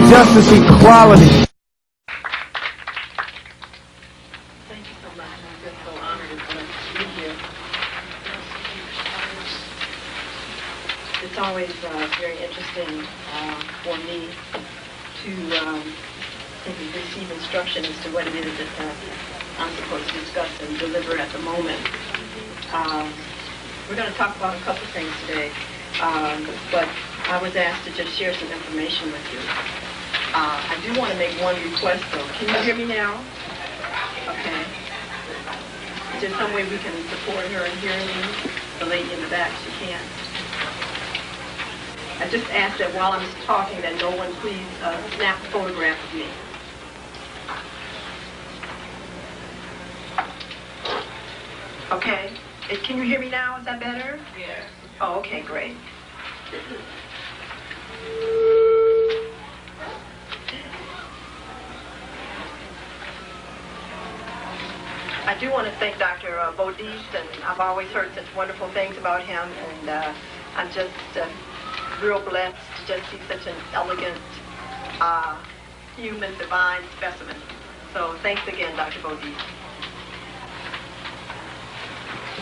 justice, equality. Thank you so much. I'm just so honored and blessed to be here. It's always very interesting for me to receive instruction as to what it is that I'm supposed to discuss and deliver at the moment. We're going to talk about a couple of things today, but I was asked to just share some information with you. I do want to make one request, though. Can you hear me now? Okay. Is there some way we can support her in hearing me? The lady in the back, she can't. I just ask that while I'm talking that no one please snap a photograph of me. Okay. Can you hear me now? Is that better? Yes. Oh, okay, great. I do want to thank Dr. Bodis, and I've always heard such wonderful things about him, and I'm just real blessed to just see such an elegant, human, divine specimen. So thanks again, Dr. Bodis.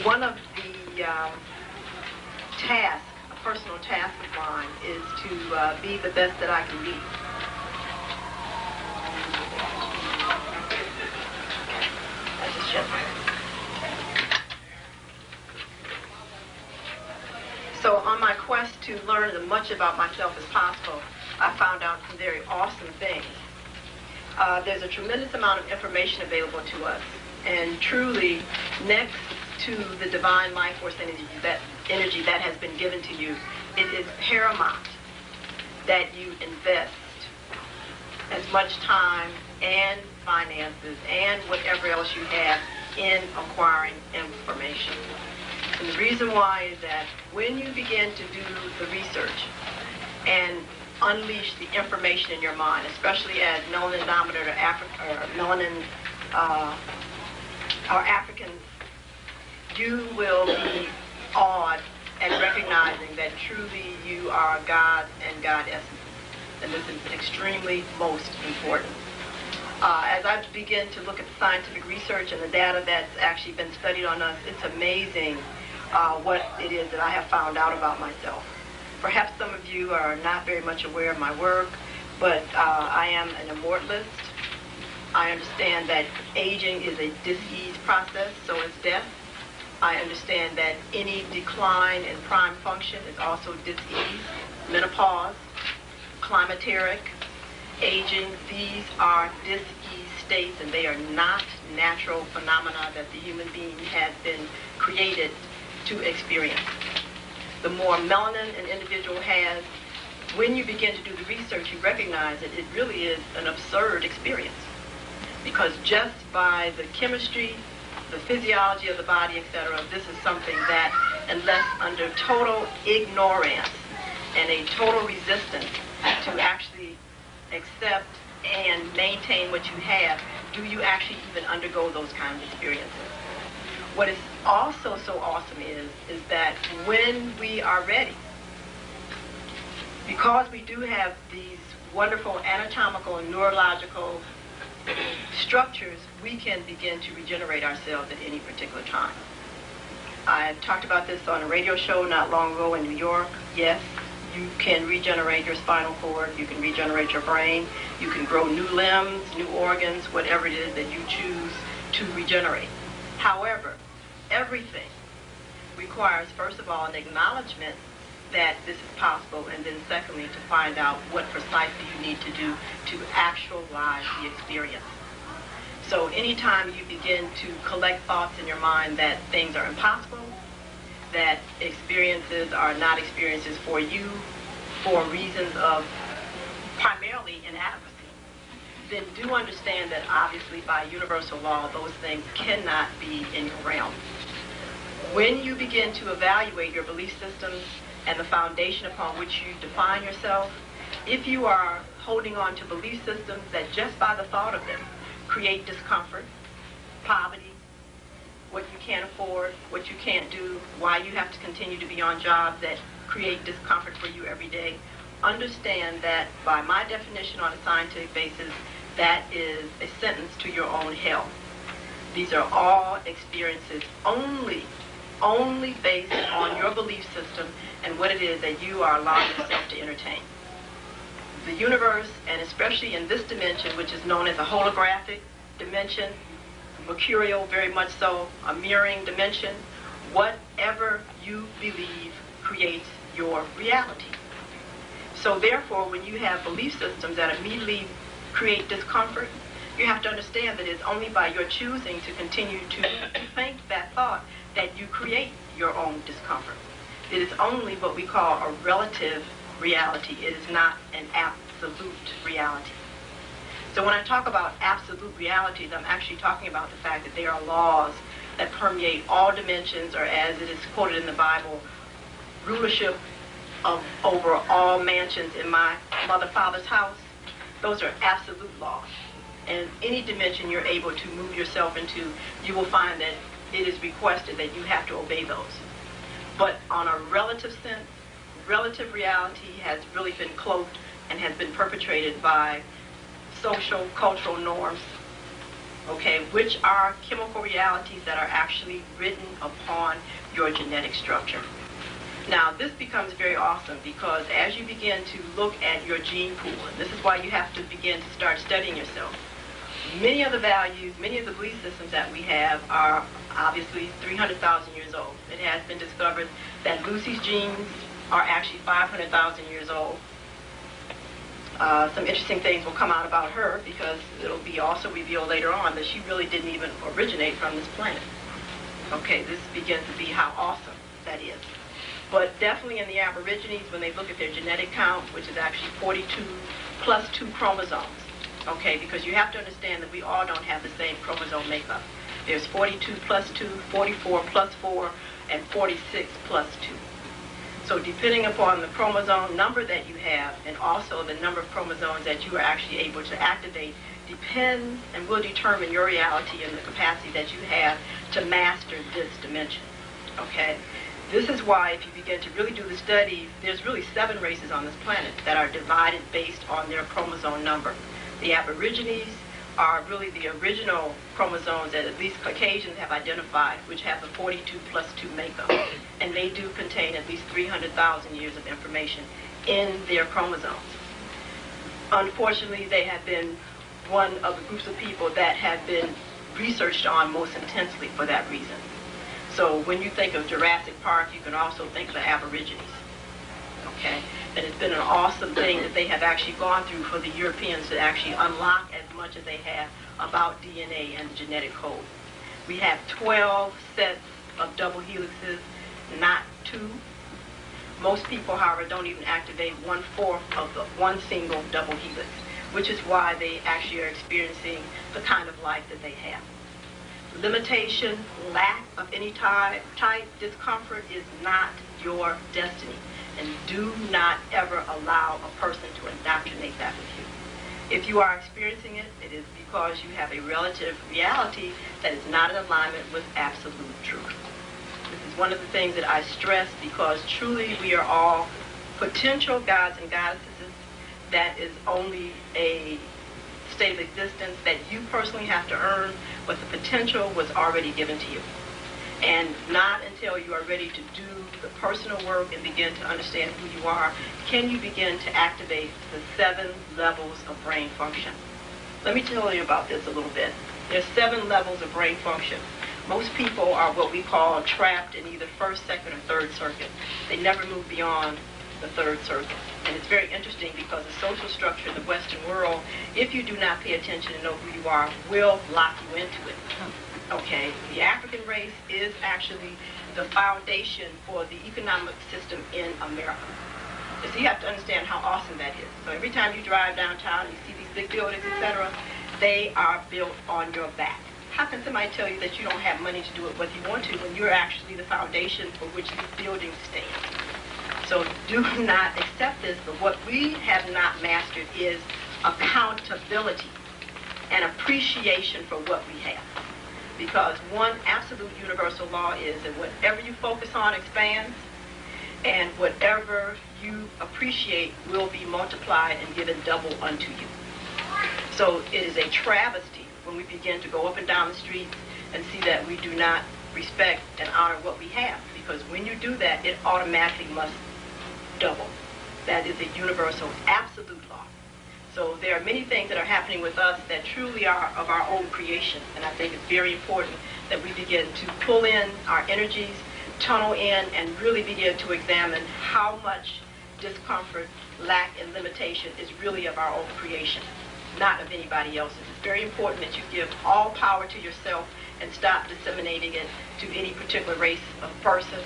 One of the tasks, a personal task of mine, is to be the best that I can be. So on my quest to learn as much about myself as possible, I found out some very awesome things. There's a tremendous amount of information available to us, and truly, next to the divine life force energy that has been given to you, it is paramount that you invest as much time and finances and whatever else you have in acquiring information. And the reason why is that when you begin to do the research and unleash the information in your mind, especially as melanin-dominant or Africans, you will be awed at recognizing that truly you are God and God essence. And this is extremely most important. As I begin to look at the scientific research and the data that's actually been studied on us, it's amazing what it is that I have found out about myself. Perhaps some of you are not very much aware of my work, but I am an immortalist. I understand that aging is a dis-ease process, so is death. I understand that any decline in prime function is also dis-ease. Menopause, climateric, aging, these are dis-ease states, and they are not natural phenomena that the human being has been created to experience. The more melanin an individual has, when you begin to do the research, you recognize that it really is an absurd experience. Because just by the chemistry, the physiology of the body, etc., this is something that, unless under total ignorance and a total resistance to actually accept and maintain what you have, do you actually even undergo those kinds of experiences. What is also so awesome is that when we are ready, because we do have these wonderful anatomical and neurological structures, we can begin to regenerate ourselves at any particular time. I talked about this on a radio show not long ago in New York. Yes, you can regenerate your spinal cord, you can regenerate your brain, you can grow new limbs, new organs, whatever it is that you choose to regenerate. However, everything requires, first of all, an acknowledgement that this is possible, and then secondly, to find out what precisely you need to do to actualize the experience. So anytime you begin to collect thoughts in your mind that things are impossible, that experiences are not experiences for you for reasons of primarily inadequacy, then do understand that obviously by universal law, those things cannot be in your realm. When you begin to evaluate your belief systems and the foundation upon which you define yourself, if you are holding on to belief systems that just by the thought of them create discomfort, poverty, what you can't afford, what you can't do, why you have to continue to be on jobs that create discomfort for you every day, understand that by my definition on a scientific basis, that is a sentence to your own hell. These are all experiences only based on your belief system and what it is that you are allowing yourself to entertain. The universe, and especially in this dimension, which is known as a holographic dimension, mercurial very much so, a mirroring dimension, whatever you believe creates your reality. So therefore, when you have belief systems that immediately create discomfort, you have to understand that it's only by your choosing to continue to think that thought that you create your own discomfort. It is only what we call a relative reality. It is not an absolute reality. So when I talk about absolute realities, I'm actually talking about the fact that there are laws that permeate all dimensions, or as it is quoted in the Bible, rulership over all mansions in my mother, father's house. Those are absolute laws. And any dimension you're able to move yourself into, you will find that it is requested that you have to obey those. But on a relative sense, relative reality has really been cloaked and has been perpetrated by social, cultural norms, okay, which are chemical realities that are actually written upon your genetic structure. Now, this becomes very awesome because as you begin to look at your gene pool, and this is why you have to begin to start studying yourself, many of the values, many of the belief systems that we have are obviously 300,000 years old. It has been discovered that Lucy's genes are actually 500,000 years old. Some interesting things will come out about her because it'll be also revealed later on that she really didn't even originate from this planet. Okay, this begins to be how awesome that is. But definitely in the Aborigines, when they look at their genetic count, which is actually 42 plus 2 chromosomes, okay, because you have to understand that we all don't have the same chromosome makeup. There's 42 plus 2, 44 plus 4, and 46 plus 2. So depending upon the chromosome number that you have and also the number of chromosomes that you are actually able to activate depends and will determine your reality and the capacity that you have to master this dimension. Okay? This is why if you begin to really do the study, there's really 7 races on this planet that are divided based on their chromosome number. The Aborigines are really the original chromosomes that at least Caucasians have identified, which have the 42 plus 2 makeup. And they do contain at least 300,000 years of information in their chromosomes. Unfortunately, they have been one of the groups of people that have been researched on most intensely for that reason. So when you think of Jurassic Park, you can also think of the Aborigines. Okay? And it's been an awesome thing that they have actually gone through for the Europeans to actually unlock as much as they have about DNA and the genetic code. We have 12 sets of double helixes, not 2. Most people, however, don't even activate 1/4 of the one single double helix, which is why they actually are experiencing the kind of life that they have. Limitation, lack of any type, discomfort is not your destiny. And do not ever allow a person to indoctrinate that with you. If you are experiencing it, it is because you have a relative reality that is not in alignment with absolute truth. This is one of the things that I stress because truly we are all potential gods and goddesses. That is only a state of existence that you personally have to earn, but the potential was already given to you. And not until you are ready to do the personal work and begin to understand who you are, can you begin to activate the 7 levels of brain function. Let me tell you about this a little bit. There's 7 levels of brain function. Most people are what we call trapped in either first, second, or third circuit. They never move beyond the third circuit. And it's very interesting because the social structure in the Western world, if you do not pay attention and know who you are, will lock you into it. Okay, the African race is actually the foundation for the economic system in America. So you have to understand how awesome that is. So every time you drive downtown, you see these big buildings, etc., they are built on your back. How can somebody tell you that you don't have money to do it whether you want to when you're actually the foundation for which these buildings stand? So do not accept this, but what we have not mastered is accountability and appreciation for what we have. Because one absolute universal law is that whatever you focus on expands, and whatever you appreciate will be multiplied and given double unto you. So it is a travesty when we begin to go up and down the streets and see that we do not respect and honor what we have, because when you do that, it automatically must double. That is a universal, absolute law. So there are many things that are happening with us that truly are of our own creation, and I think it's very important that we begin to pull in our energies, tunnel in, and really begin to examine how much discomfort, lack, and limitation is really of our own creation, not of anybody else's. It's very important that you give all power to yourself and stop disseminating it to any particular race of person,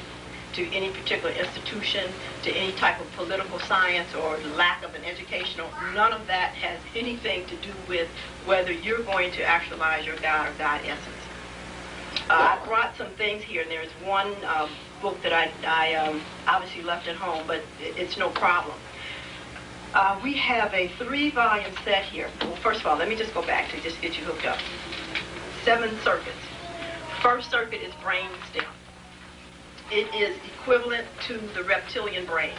to any particular institution, to any type of political science or lack of an educational. None of that has anything to do with whether you're going to actualize your God or God essence. I brought some things here, and there's one book that I obviously left at home, but it's no problem. We have a 3-volume set here. Well, first of all, let me just go back to just get you hooked up. 7 circuits. First circuit is brain stem. It is equivalent to the reptilian brain.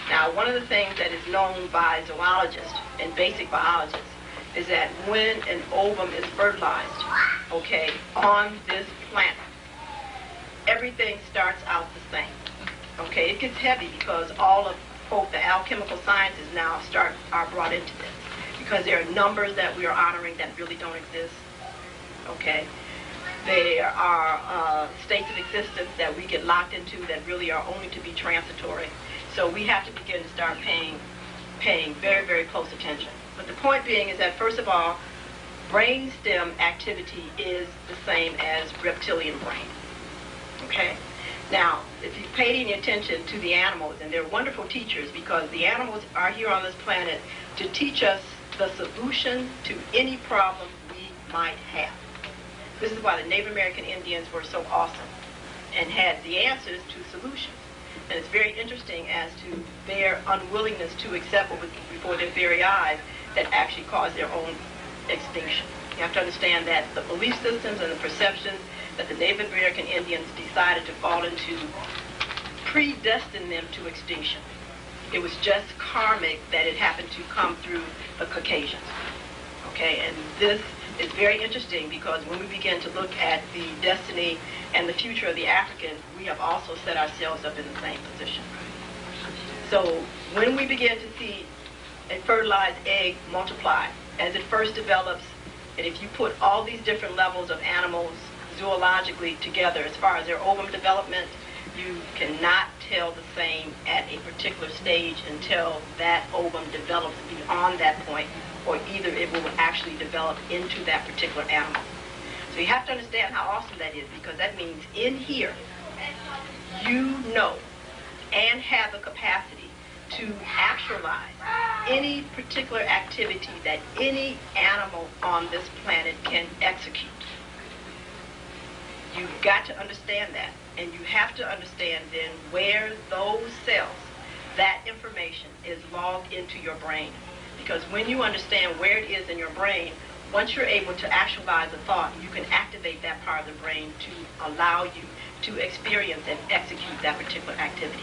Now, one of the things that is known by zoologists and basic biologists is that when an ovum is fertilized, okay, on this planet, everything starts out the same. Okay, it gets heavy because all of, quote, the alchemical sciences now are brought into this, because there are numbers that we are honoring that really don't exist. Okay, there are states of existence that we get locked into that really are only to be transitory. So we have to begin to start paying very, very close attention. But the point being is that, first of all, brainstem activity is the same as reptilian brain. Okay? Now, if you paid any attention to the animals, and they're wonderful teachers because the animals are here on this planet to teach us the solution to any problem we might have. This is why the Native American Indians were so awesome and had the answers to solutions. And it's very interesting as to their unwillingness to accept what was before their very eyes that actually caused their own extinction. You have to understand that the belief systems and the perceptions that the Native American Indians decided to fall into predestined them to extinction. It was just karmic that it happened to come through the Caucasians. Okay, and this is very interesting because when we begin to look at the destiny and the future of the Africans, we have also set ourselves up in the same position. So when we begin to see a fertilized egg multiply, as it first develops, and if you put all these different levels of animals zoologically together as far as their ovum development, you cannot tell the same at a particular stage until that ovum develops beyond that point, or either it will actually develop into that particular animal. So you have to understand how awesome that is, because that means in here, you know and have the capacity to actualize any particular activity that any animal on this planet can execute. You've got to understand that, and you have to understand then where those cells, that information is logged into your brain. Because when you understand where it is in your brain, once you're able to actualize a thought, you can activate that part of the brain to allow you to experience and execute that particular activity.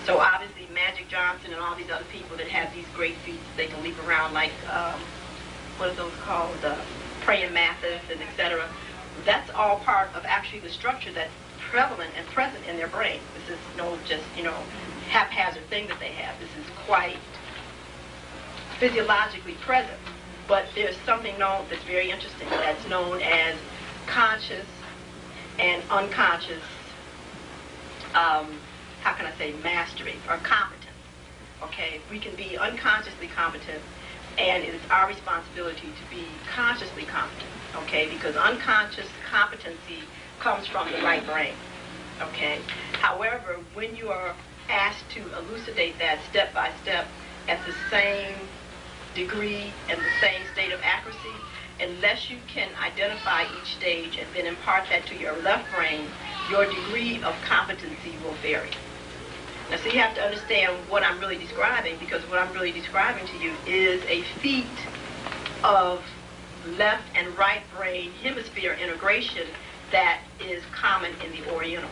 So obviously Magic Johnson and all these other people that have these great feats, they can leap around like, what are those called, praying mantis and etc. That's all part of actually the structure that's prevalent and present in their brain. This is no just, haphazard thing that they have. This is quite physiologically present. But there's something known that's very interesting that's known as conscious and unconscious, how can I say, mastery or competence. Okay, we can be unconsciously competent, and it is our responsibility to be consciously competent. Okay, because unconscious competency comes from the right brain. Okay, however, when you are asked to elucidate that step by step at the same degree and the same state of accuracy, unless you can identify each stage and then impart that to your left brain, your degree of competency will vary. Now, so you have to understand what I'm really describing, because what I'm really describing to you is a feat of left and right brain hemisphere integration that is common in the Orientals.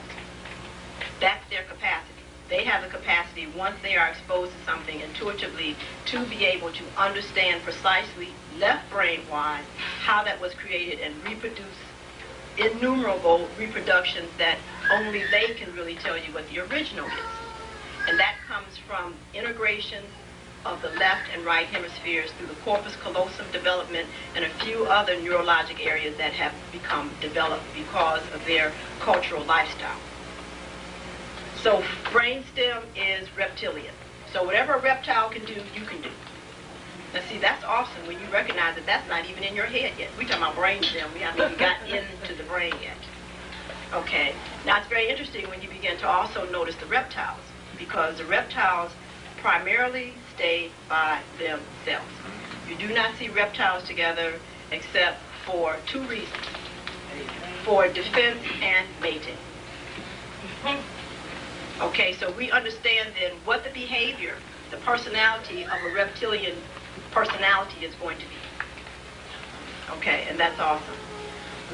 That's their capacity. they have the capacity, once they are exposed to something intuitively, to be able to understand precisely, left brain-wise, how that was created and reproduce innumerable reproductions that only they can really tell you what the original is. And that comes from integration of the left and right hemispheres through the corpus callosum development and a few other neurologic areas that have become developed because of their cultural lifestyle. So brainstem is reptilian. So whatever a reptile can do, you can do. Now see, that's awesome when you recognize that that's not even in your head yet. We're talking about brainstem. We haven't even got into the brain yet. Okay. Now it's very interesting when you begin to also notice the reptiles, because the reptiles primarily stay by themselves. You do not see reptiles together except for two reasons: for defense and mating. Okay, so we understand then what the behavior, the personality of a reptilian personality is going to be. Okay, and that's awesome.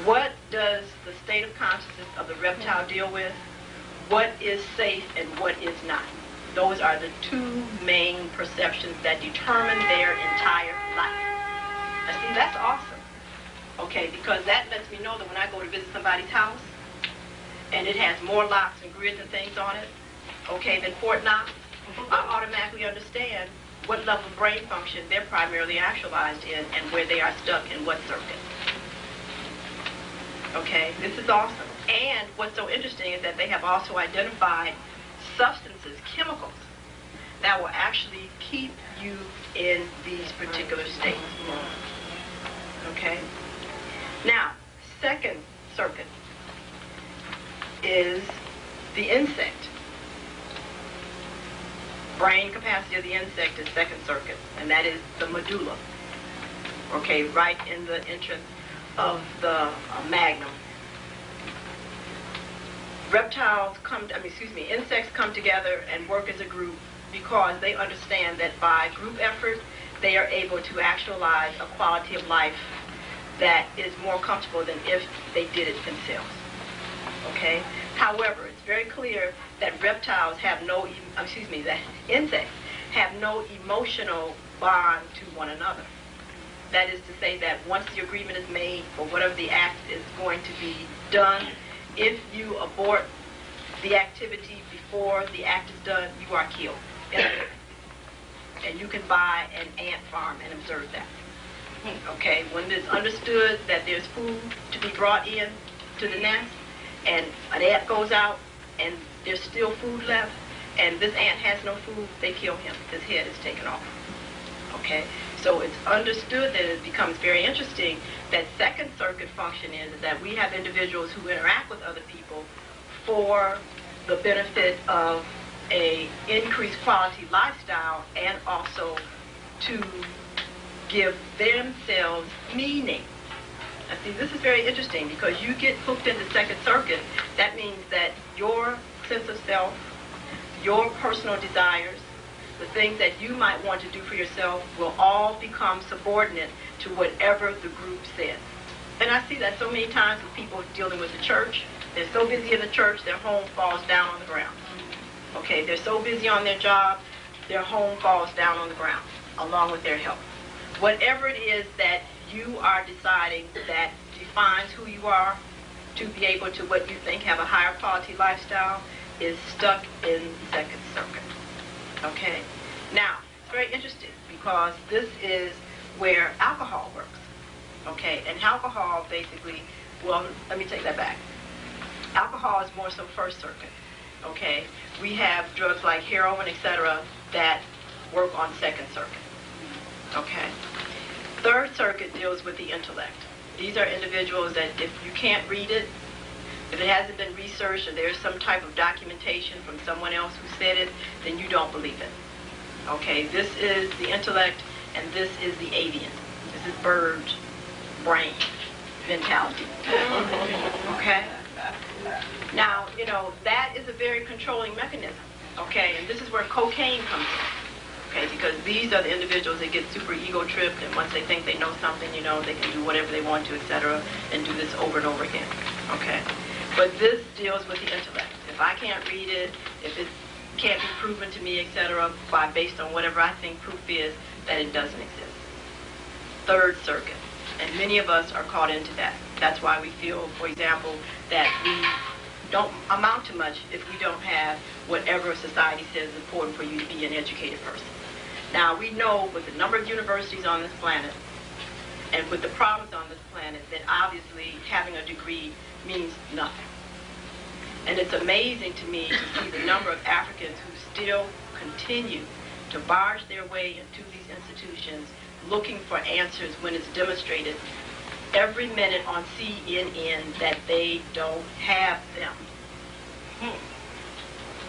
What does the state of consciousness of the reptile deal with? What is safe and what is not? Those are the two main perceptions that determine their entire life. Now see, that's awesome. Okay, because that lets me know that when I go to visit somebody's house and it has more locks and grids and things on it, okay, than Fort Knox, I automatically understand what level of brain function they're primarily actualized in and where they are stuck in what circuit. Okay, this is awesome. And what's so interesting is that they have also identified substances, chemicals, that will actually keep you in these particular states. Okay? Now, second circuit is the insect. Brain capacity of the insect is second circuit, and that is the medulla. Okay, right in the entrance of the magnum. Insects come together and work as a group because they understand that by group effort, they are able to actualize a quality of life that is more comfortable than if they did it themselves. Okay? However, it's very clear that that insects have no emotional bond to one another. That is to say that once the agreement is made for whatever the act is going to be done, if you abort the activity before the act is done, you are killed. And you can buy an ant farm and observe that. Okay, when it's understood that there's food to be brought in to the nest, and an ant goes out, and there's still food left, and this ant has no food, they kill him. His head is taken off. Okay, so it's understood that it becomes very interesting that second circuit function is that we have individuals who interact with other people for the benefit of a increased quality lifestyle and also to give themselves meaning. Now see, this is very interesting because you get hooked into second circuit. That means that your sense of self, your personal desires, the things that you might want to do for yourself will all become subordinate to whatever the group says. And I see that so many times with people dealing with the church. They're so busy in the church, their home falls down on the ground. Okay, they're so busy on their job, their home falls down on the ground, along with their health. Whatever it is that you are deciding that defines who you are to be able to what you think have a higher quality lifestyle is stuck in second circuit. Okay, now it's very interesting because this is where alcohol works. Okay, and alcohol basically, well, let me take that back. Alcohol is more so first circuit. Okay, we have drugs like heroin, etc., that work on second circuit. Okay, third circuit deals with the intellect. These are individuals that if you can't read it, if it hasn't been researched or there's some type of documentation from someone else who said it, then you don't believe it. Okay, this is the intellect and this is the avian. This is bird brain mentality. Okay? Now, you know, that is a very controlling mechanism. Okay, and this is where cocaine comes in. Okay, because these are the individuals that get super ego tripped, and once they think they know something, you know, they can do whatever they want to, etc., and do this over and over again. Okay? But this deals with the intellect. If I can't read it, if it's can't be proven to me, etc., based on whatever I think proof is, that it doesn't exist. Third circuit. And many of us are caught into that. That's why we feel, for example, that we don't amount to much if we don't have whatever society says is important for you to be an educated person. Now, we know with the number of universities on this planet and with the problems on this planet that obviously having a degree means nothing. And it's amazing to me to see the number of Africans who still continue to barge their way into these institutions looking for answers when it's demonstrated every minute on CNN that they don't have them.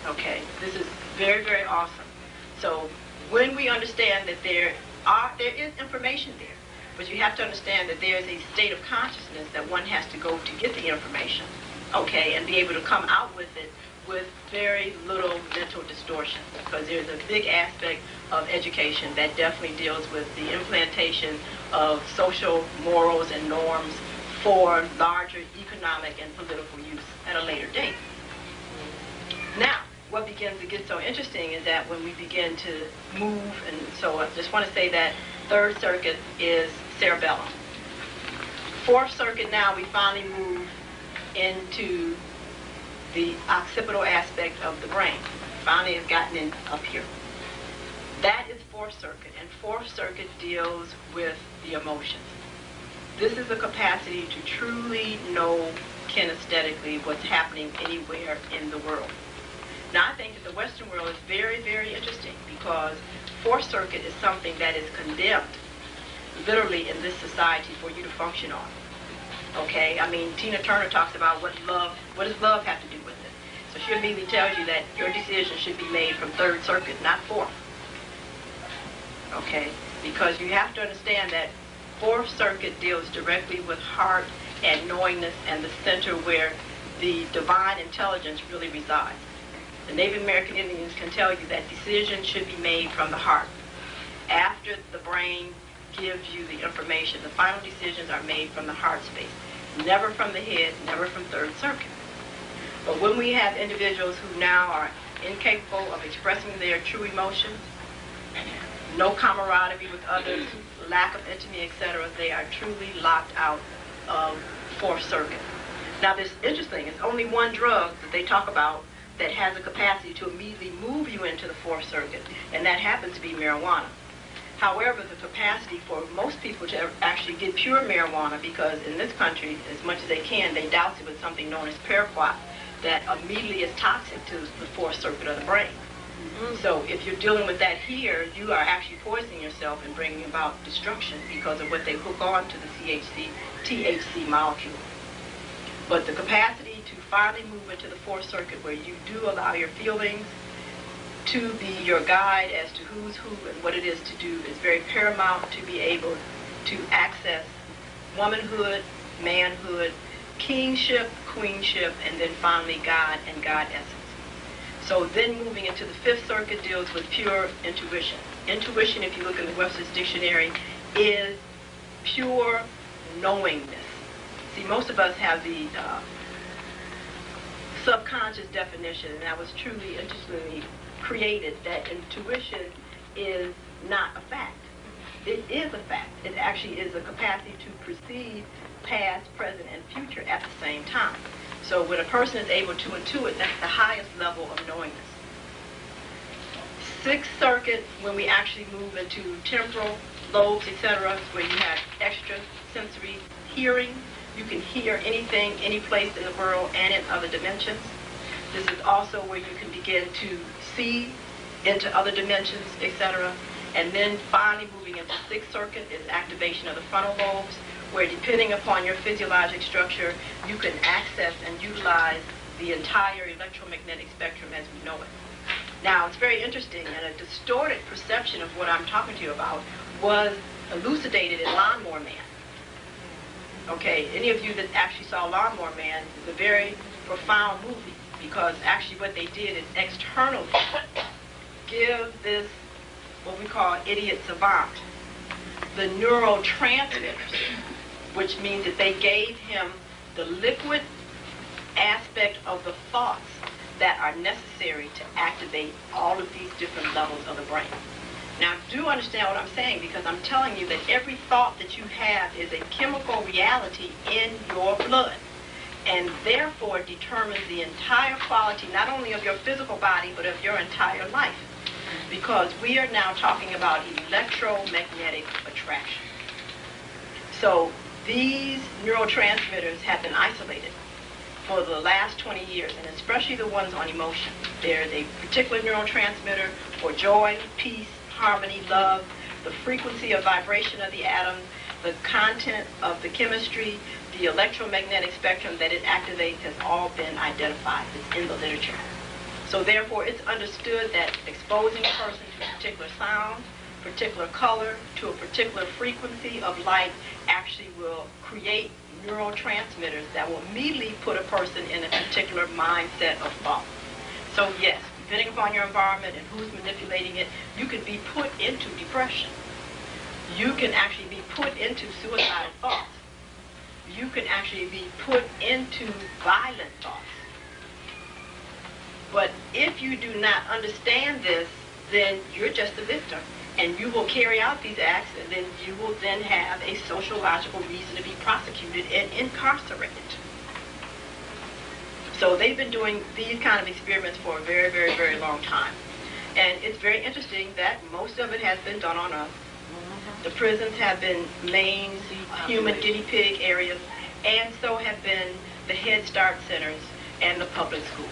Okay, this is very, very awesome. So when we understand that there is information there, but you have to understand that there's a state of consciousness that one has to go to get the information, okay, and be able to come out with it with very little mental distortion, because there's a big aspect of education that definitely deals with the implantation of social morals and norms for larger economic and political use at a later date. Now, what begins to get so interesting is that when we begin to move, and so I just want to say that third circuit is cerebellum. Fourth circuit, now we finally move into the occipital aspect of the brain. Finally has gotten in up here. That is fourth circuit, and fourth circuit deals with the emotions. This is the capacity to truly know kinesthetically what's happening anywhere in the world. Now, I think that the Western world is very, very interesting because fourth circuit is something that is condemned, literally, in this society for you to function on. Okay, I mean, Tina Turner talks about what does love have to do with it? So she immediately tells you that your decision should be made from third circuit, not fourth. Okay, because you have to understand that fourth circuit deals directly with heart and knowingness and the center where the divine intelligence really resides. The Native American Indians can tell you that decisions should be made from the heart. After the brain gives you the information, the final decisions are made from the heart space, never from the head, never from third circuit. But when we have individuals who now are incapable of expressing their true emotions, no camaraderie with others, lack of intimacy, etc., they are truly locked out of fourth circuit. Now, this is interesting. It's only one drug that they talk about that has a capacity to immediately move you into the fourth circuit, and that happens to be marijuana. However, the capacity for most people to actually get pure marijuana, because in this country, as much as they can, they douse it with something known as paraquat that immediately is toxic to the fourth circuit of the brain. So if you're dealing with that here, you are actually poisoning yourself and bringing about destruction because of what they hook on to the THC molecule. But the capacity to finally move into the fourth circuit where you do allow your feelings to be your guide as to who's who and what it is to do is very paramount to be able to access womanhood, manhood, kingship, queenship, and then finally God and God essence. So then moving into the fifth circuit deals with pure intuition. Intuition, if you look in the Webster's dictionary, is pure knowingness. See, most of us have the subconscious definition, and that was truly interestingly created, that intuition is not a fact. It is a fact. It actually is a capacity to perceive past, present, and future at the same time. So when a person is able to intuit, that's the highest level of knowingness. Sixth circuit, when we actually move into temporal lobes, etc., where you have extra sensory hearing. You can hear anything, any place in the world and in other dimensions. This is also where you can begin to see into other dimensions, etc. And then finally moving into sixth circuit is activation of the frontal lobes, where depending upon your physiologic structure, you can access and utilize the entire electromagnetic spectrum as we know it. Now, it's very interesting, and a distorted perception of what I'm talking to you about was elucidated in Lawnmower Man. Okay, any of you that actually saw Lawnmower Man is a very profound movie, because actually what they did is externally give this, what we call idiot savant, the neurotransmitters, which means that they gave him the liquid aspect of the thoughts that are necessary to activate all of these different levels of the brain. Now, do understand what I'm saying, because I'm telling you that every thought that you have is a chemical reality in your blood, and therefore determines the entire quality, not only of your physical body, but of your entire life. Because we are now talking about electromagnetic attraction. So these neurotransmitters have been isolated for the last 20 years, and especially the ones on emotion. There's a particular neurotransmitter for joy, peace, harmony, love, the frequency of vibration of the atoms, the content of the chemistry, the electromagnetic spectrum that it activates has all been identified. It's in the literature. So therefore, it's understood that exposing a person to a particular sound, particular color, to a particular frequency of light actually will create neurotransmitters that will immediately put a person in a particular mindset of thought. So yes, depending upon your environment and who's manipulating it, you can be put into depression. You can actually be put into suicidal thoughts. You can actually be put into violent thoughts. But if you do not understand this, then you're just a victim. And you will carry out these acts, and then you will then have a sociological reason to be prosecuted and incarcerated. So they've been doing these kind of experiments for a very, very, very long time. And it's very interesting that most of it has been done on us. The prisons have been main human guinea pig areas, and so have been the Head Start centers and the public schools.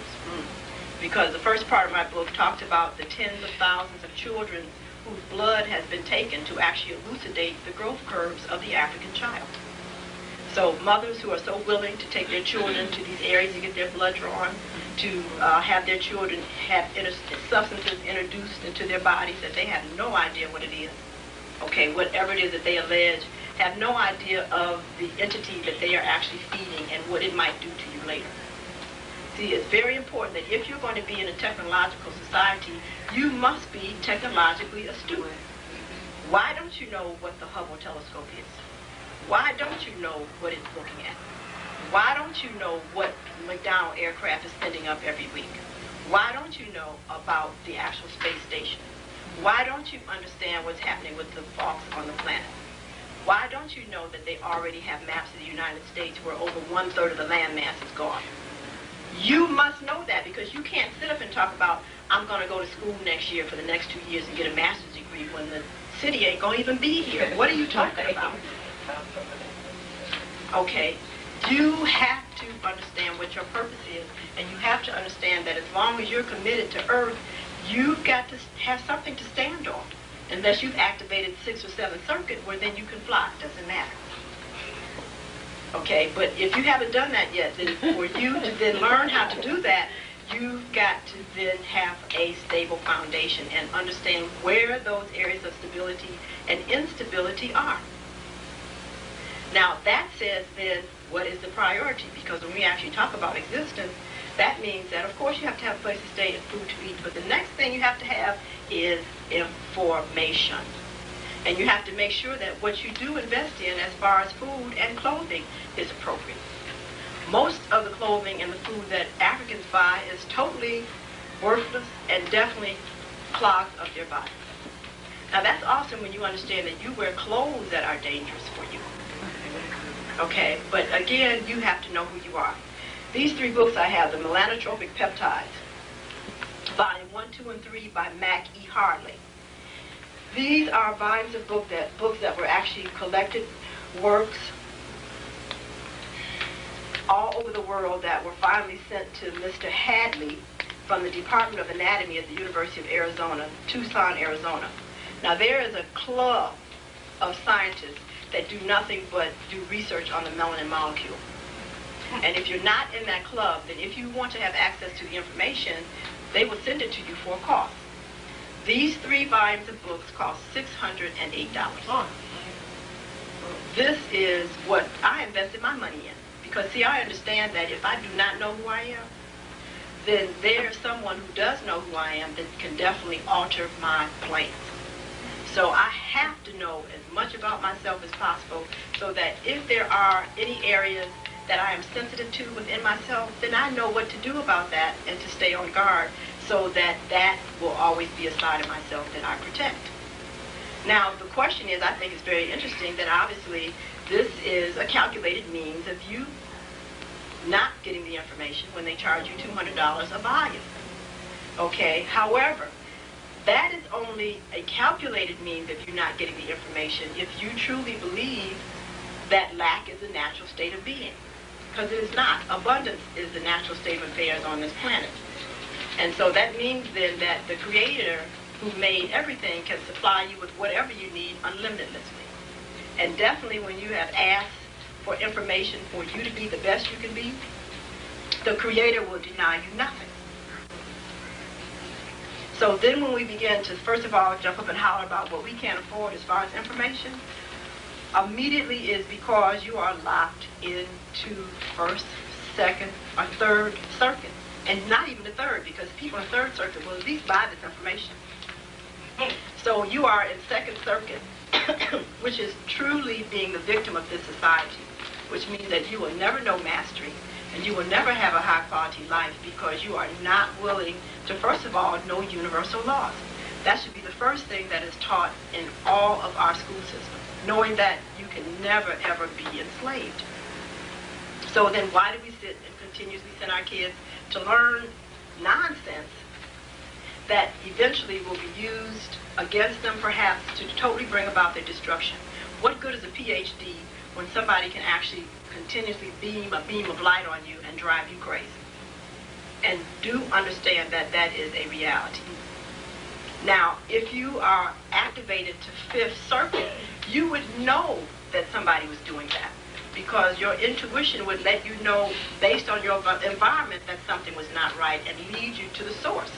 Because the first part of my book talked about the tens of thousands of children whose blood has been taken to actually elucidate the growth curves of the African child. So mothers who are so willing to take their children to these areas to get their blood drawn, to have their children have substances introduced into their bodies that they have no idea what it is. Okay, whatever it is that they allege, have no idea of the entity that they are actually feeding and what it might do to you later. See, it's very important that if you're going to be in a technological society, you must be technologically astute. Why don't you know what the Hubble telescope is? Why don't you know what it's looking at? Why don't you know what McDonnell aircraft is sending up every week? Why don't you know about the actual space station? Why don't you understand what's happening with the fox on the planet? Why don't you know that they already have maps of the United States where over 1/3 of the land mass is gone? You must know that, because you can't sit up and talk about, I'm going to go to school next year for the next 2 years and get a master's degree when the city ain't going to even be here. What are you talking about? Okay, you have to understand what your purpose is, and you have to understand that as long as you're committed to Earth, you've got to have something to stand on. Unless you've activated 6th or 7th circuit, where then you can fly. Doesn't matter. Okay, but if you haven't done that yet, then for you to then learn how to do that, you've got to then have a stable foundation and understand where those areas of stability and instability are. Now, that says then, what is the priority? Because when we actually talk about existence, that means that, of course, you have to have a place to stay and food to eat, but the next thing you have to have is information. And you have to make sure that what you do invest in as far as food and clothing is appropriate. Most of the clothing and the food that Africans buy is totally worthless and definitely clogs up their body. Now that's awesome when you understand that you wear clothes that are dangerous for you. Okay, but again, you have to know who you are. These 3 books I have, the Melanotropic Peptides, Volume 1, 2, and 3 by Mac E. Hardley. These are volumes of books that were actually collected works all over the world that were finally sent to Mr. Hadley from the Department of Anatomy at the University of Arizona, Tucson, Arizona. Now there is a club of scientists that do nothing but do research on the melanin molecule. And if you're not in that club, then if you want to have access to the information, they will send it to you for a cost. These 3 volumes of books cost $608. This is what I invested my money in. Because, see, I understand that if I do not know who I am, then there's someone who does know who I am that can definitely alter my plans. So I have to know as much about myself as possible so that if there are any areas that I am sensitive to within myself, then I know what to do about that and to stay on guard so that that will always be a side of myself that I protect. Now, the question is, I think it's very interesting that obviously this is a calculated means of you not getting the information when they charge you $200 a volume. Okay, however, that is only a calculated means of you not getting the information if you truly believe that lack is a natural state of being. Because it is not. Abundance is the natural state of affairs on this planet. And so that means then that the Creator who made everything can supply you with whatever you need unlimitedly. And definitely when you have asked for information for you to be the best you can be, the Creator will deny you nothing. So then when we begin to, first of all, jump up and holler about what we can't afford as far as information, immediately is because you are locked into first, second, or third circuit. And not even the third, because people in third circuit will at least buy this information. So you are in second circuit, which is truly being the victim of this society, which means that you will never know mastery, and you will never have a high-quality life because you are not willing to, first of all, know universal laws. That should be the first thing that is taught in all of our school systems, knowing that you can never, ever be enslaved. So then why do we sit and continuously send our kids to learn nonsense that eventually will be used against them, perhaps, to totally bring about their destruction? What good is a PhD when somebody can actually continuously beam a beam of light on you and drive you crazy? And do understand that that is a reality. Now, if you are activated to fifth circuit, you would know that somebody was doing that, because your intuition would let you know, based on your environment, that something was not right and lead you to the source.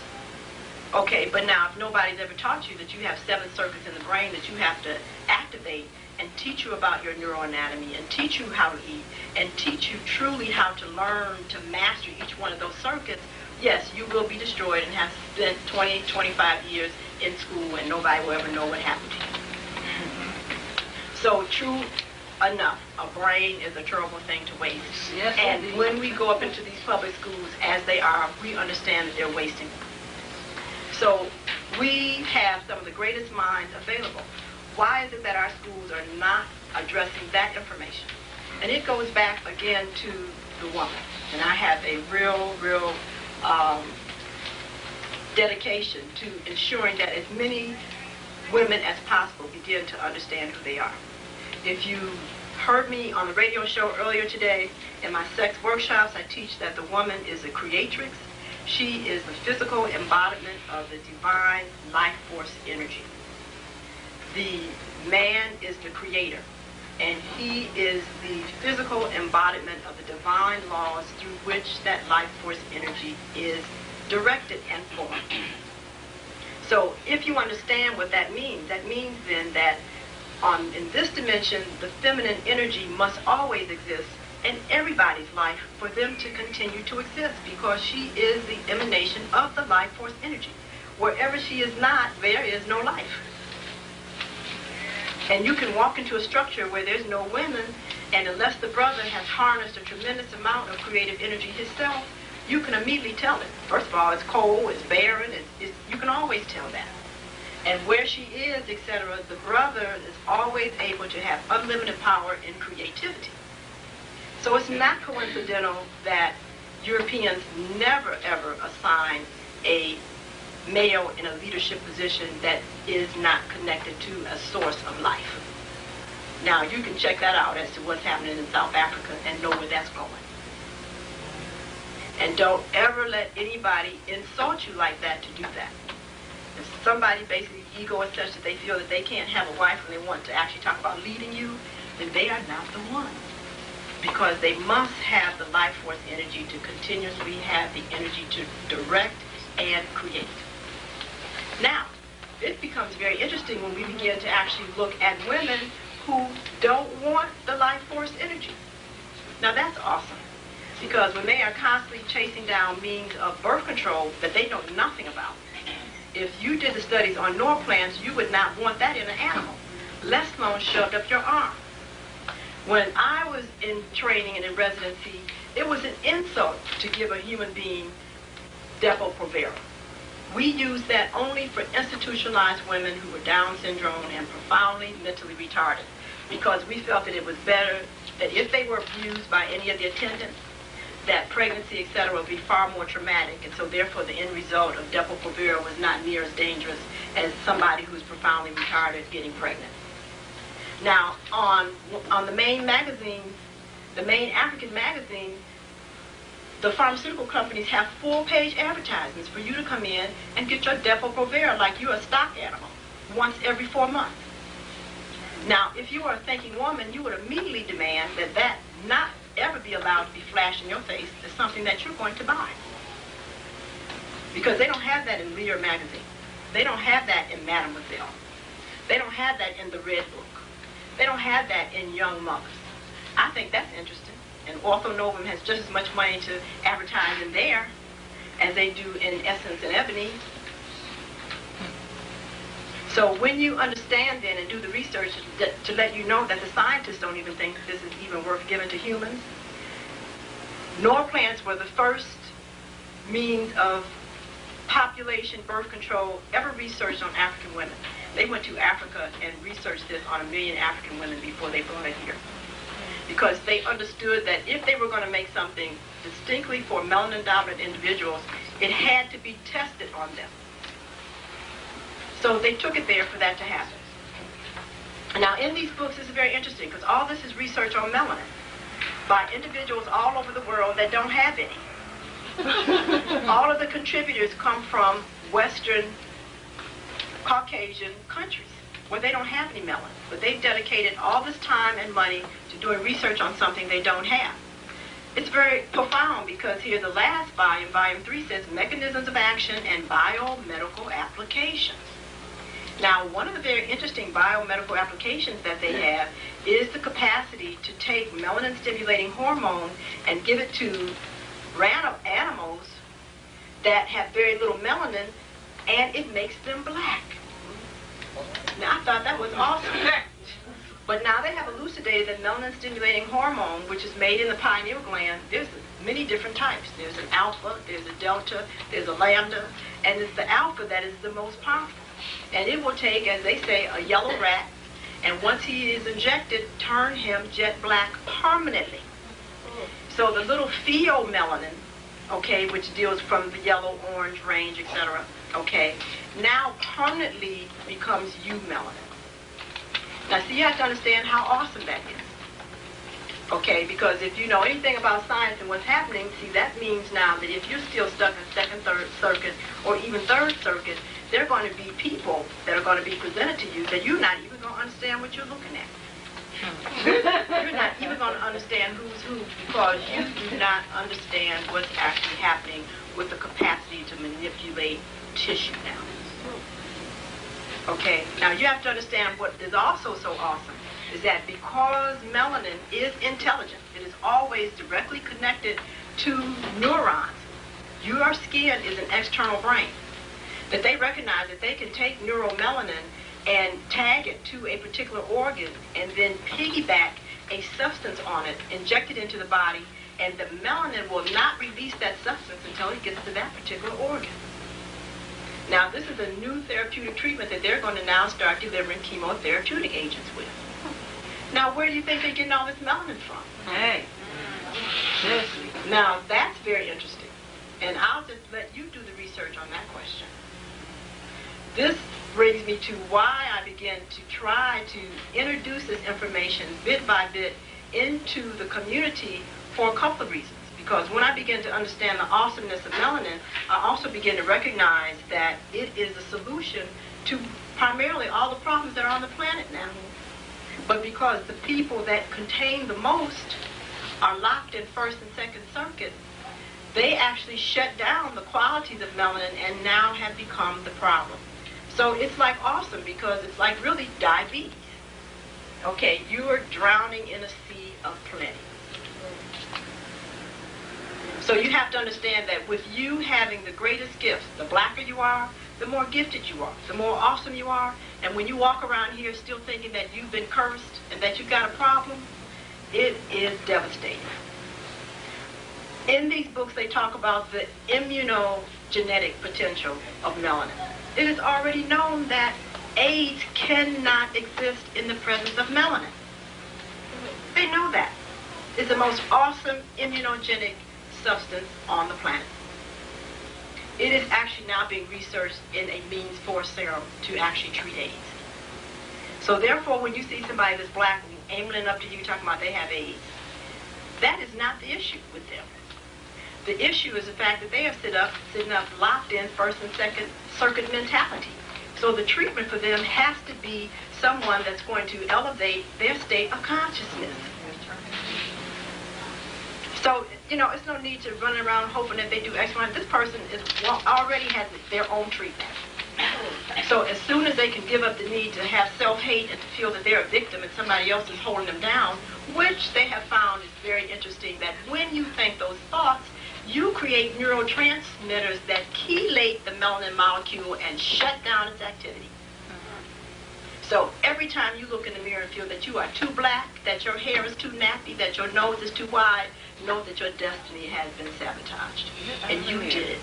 Okay, but now if nobody's ever taught you that you have 7 circuits in the brain that you have to activate and teach you about your neuroanatomy and teach you how to eat and teach you truly how to learn to master each one of those circuits, yes, you will be destroyed and have spent 20, 25 years in school and nobody will ever know what happened to you. So true enough, a brain is a terrible thing to waste. Yes, and indeed. when we go up into these public schools as they are, we understand that they're wasting. So we have some of the greatest minds available. Why is it that our schools are not addressing that information? And it goes back again to the woman. And I have a real dedication to ensuring that as many women as possible begin to understand who they are. If you heard me on the radio show earlier today, in my sex workshops, I teach that the woman is a creatrix. She is the physical embodiment of the divine life force energy. The man is the creator, and he is the physical embodiment of the divine laws through which that life force energy is directed and formed. So if you understand what that means then that in this dimension, the feminine energy must always exist in everybody's life for them to continue to exist, because she is the emanation of the life force energy. Wherever she is not, there is no life. And you can walk into a structure where there's no women, and unless the brother has harnessed a tremendous amount of creative energy himself, you can immediately tell it. First of all, it's cold, it's barren, you can always tell that. And where she is, etc., the brother is always able to have unlimited power in creativity. So it's not coincidental that Europeans never ever assign a male in a leadership position that is not connected to a source of life. Now you can check that out as to what's happening in South Africa and know where that's going. And don't ever let anybody insult you like that to do that. If somebody basically ego is such that they feel that they can't have a wife and they want to actually talk about leading you, then they are not the one. Because they must have the life force energy to continuously have the energy to direct and create. Now, it becomes very interesting when we begin to actually look at women who don't want the life force energy. Now that's awesome, because when they are constantly chasing down means of birth control that they know nothing about, if you did the studies on norplants, you would not want that in an animal, let alone shoved up your arm. When I was in training and in residency, it was an insult to give a human being Depo-Provera. We used that only for institutionalized women who were Down syndrome and profoundly mentally retarded, because we felt that it was better that if they were abused by any of the attendants, that pregnancy, etc., would be far more traumatic, and so therefore the end result of Depo-Provera was not near as dangerous as somebody who's profoundly retarded getting pregnant. Now, on the main magazines, the main African magazines, the pharmaceutical companies have full-page advertisements for you to come in and get your Depo-Provera like you're a stock animal once every 4 months. Now, if you are a thinking woman, you would immediately demand that that not ever be allowed to be flashed in your face as something that you're going to buy. Because they don't have that in Lear magazine. They don't have that in Mademoiselle. They don't have that in the Red Book. They don't have that in Young Mothers. I think that's interesting. And Ortho Novum has just as much money to advertise in there as they do in Essence and Ebony. So when you understand then and do the research to let you know that the scientists don't even think that this is even worth giving to humans, Norplants were the first means of population birth control ever researched on African women. They went to Africa and researched this on 1 million African women before they brought it here. Because they understood that if they were going to make something distinctly for melanin-dominant individuals, it had to be tested on them. So they took it there for that to happen. Now, in these books, this is very interesting, because all this is research on melanin by individuals all over the world that don't have any. All of the contributors come from Western Caucasian countries where they don't have any melanin, but they've dedicated all this time and money to doing research on something they don't have. It's very profound, because here the last volume, volume 3, says mechanisms of action and biomedical applications. Now, one of the very interesting biomedical applications that they have is the capacity to take melanin-stimulating hormone and give it to random animals that have very little melanin, and it makes them black. Now, I thought that was awesome. But now they have elucidated that melanin-stimulating hormone, which is made in the pineal gland, there's many different types. There's an alpha, there's a delta, there's a lambda, and it's the alpha that is the most powerful. And it will take, as they say, a yellow rat, and once he is injected, turn him jet black permanently. So the little pheomelanin, okay, which deals from the yellow, orange range, etc., okay, now permanently becomes eumelanin. Now, see, you have to understand how awesome that is. Okay, because if you know anything about science and what's happening, see, that means now that if you're still stuck in second, third circuit, or even third circuit, there are going to be people that are going to be presented to you that you're not even going to understand what you're looking at. You're not even going to understand who's who, because you do not understand what's actually happening with the capacity to manipulate tissue now. Okay, now you have to understand what is also so awesome is that because melanin is intelligent, it is always directly connected to neurons. Your skin is an external brain. That they recognize that they can take neuromelanin and tag it to a particular organ and then piggyback a substance on it, inject it into the body, and the melanin will not release that substance until it gets to that particular organ. Now, this is a new therapeutic treatment that they're going to now start delivering chemotherapeutic agents with. Now, where do you think they're getting all this melanin from? Hey. Now, that's very interesting. And I'll just let you do the research on that question. This brings me to why I began to try to introduce this information bit by bit into the community for a couple of reasons. Because when I began to understand the awesomeness of melanin, I also began to recognize that it is the solution to primarily all the problems that are on the planet now. But because the people that contain the most are locked in first and second circuit, they actually shut down the qualities of melanin and now have become the problem. So it's like awesome, because it's like really diabetes. Okay, you are drowning in a sea of plenty. So you have to understand that with you having the greatest gifts, the blacker you are, the more gifted you are, the more awesome you are. And when you walk around here still thinking that you've been cursed and that you've got a problem, it is devastating. In these books, they talk about the immunogenetic potential of melanin. It is already known that AIDS cannot exist in the presence of melanin. They know that. It's the most awesome immunogenic substance on the planet. It is actually now being researched in a means for serum to actually treat AIDS. So therefore, when you see somebody that's black aiming up to you talking about they have AIDS, that is not the issue with them. The issue is the fact that they are sitting up locked in first and second circuit mentality. So the treatment for them has to be someone that's going to elevate their state of consciousness. So, it's no need to run around hoping that they do X, Y. This person already has their own treatment. So as soon as they can give up the need to have self-hate and to feel that they're a victim and somebody else is holding them down, which they have found is very interesting, that when you think those thoughts, you create neurotransmitters that chelate the melanin molecule and shut down its activity. So every time you look in the mirror and feel that you are too black, that your hair is too nappy, that your nose is too wide, know that your destiny has been sabotaged. And you did it.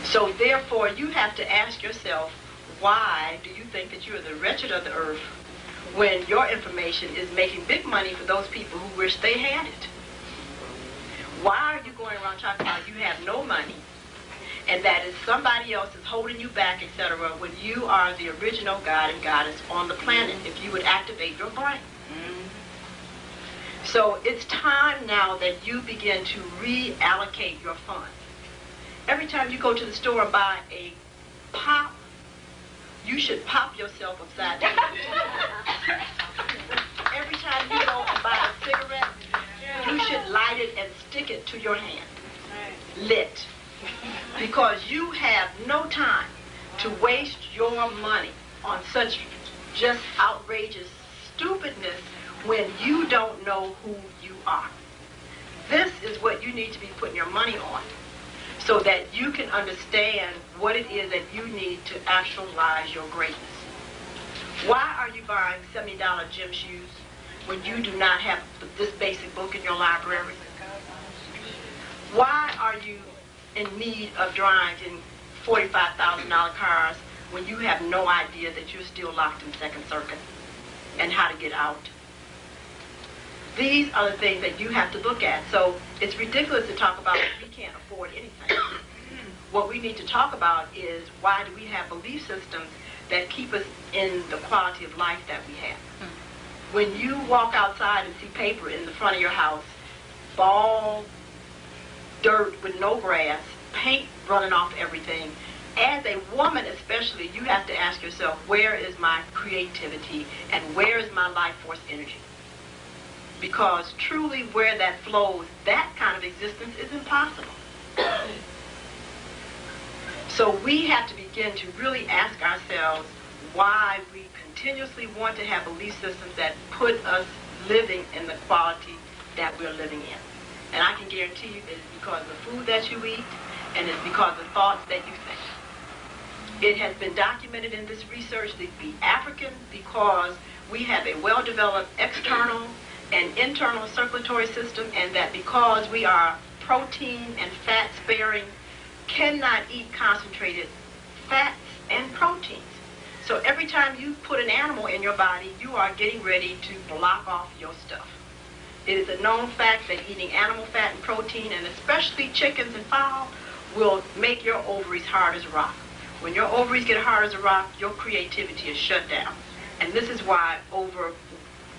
So therefore, you have to ask yourself, why do you think that you are the wretched of the earth when your information is making big money for those people who wish they had it? Why are you going around talking about you have no money and that is somebody else is holding you back, etc., when you are the original God and goddess on the planet, if you would activate your brain? So it's time now that you begin to reallocate your funds. Every time you go to the store and buy a pop, you should pop yourself upside down. Every time you go and buy a cigarette, you should light it and stick it to your hand. Lit. Because you have no time to waste your money on such just outrageous stupidness when you don't know who you are. This is what you need to be putting your money on, so that you can understand what it is that you need to actualize your greatness. Why are you buying $70 gym shoes when you do not have this basic book in your library? Why are you in need of driving $45,000 cars when you have no idea that you're still locked in Second Circuit and how to get out? These are the things that you have to look at. So it's ridiculous to talk about we can't afford anything. What we need to talk about is, why do we have belief systems that keep us in the quality of life that we have? When you walk outside and see paper in the front of your house, bald dirt with no grass, paint running off everything, as a woman especially, you have to ask yourself, where is my creativity and where is my life force energy? Because truly where that flows, that kind of existence is impossible. So we have to begin to really ask ourselves why we continuously want to have belief systems that put us living in the quality that we're living in. And I can guarantee you it's because of the food that you eat, and it's because of the thoughts that you think. It has been documented in this research that the African, because we have a well-developed external and internal circulatory system, and that because we are protein and fat sparing, cannot eat concentrated fats and proteins. So every time you put an animal in your body, you are getting ready to block off your stuff. It is a known fact that eating animal fat and protein, and especially chickens and fowl, will make your ovaries hard as a rock. When your ovaries get hard as a rock, your creativity is shut down. And this is why over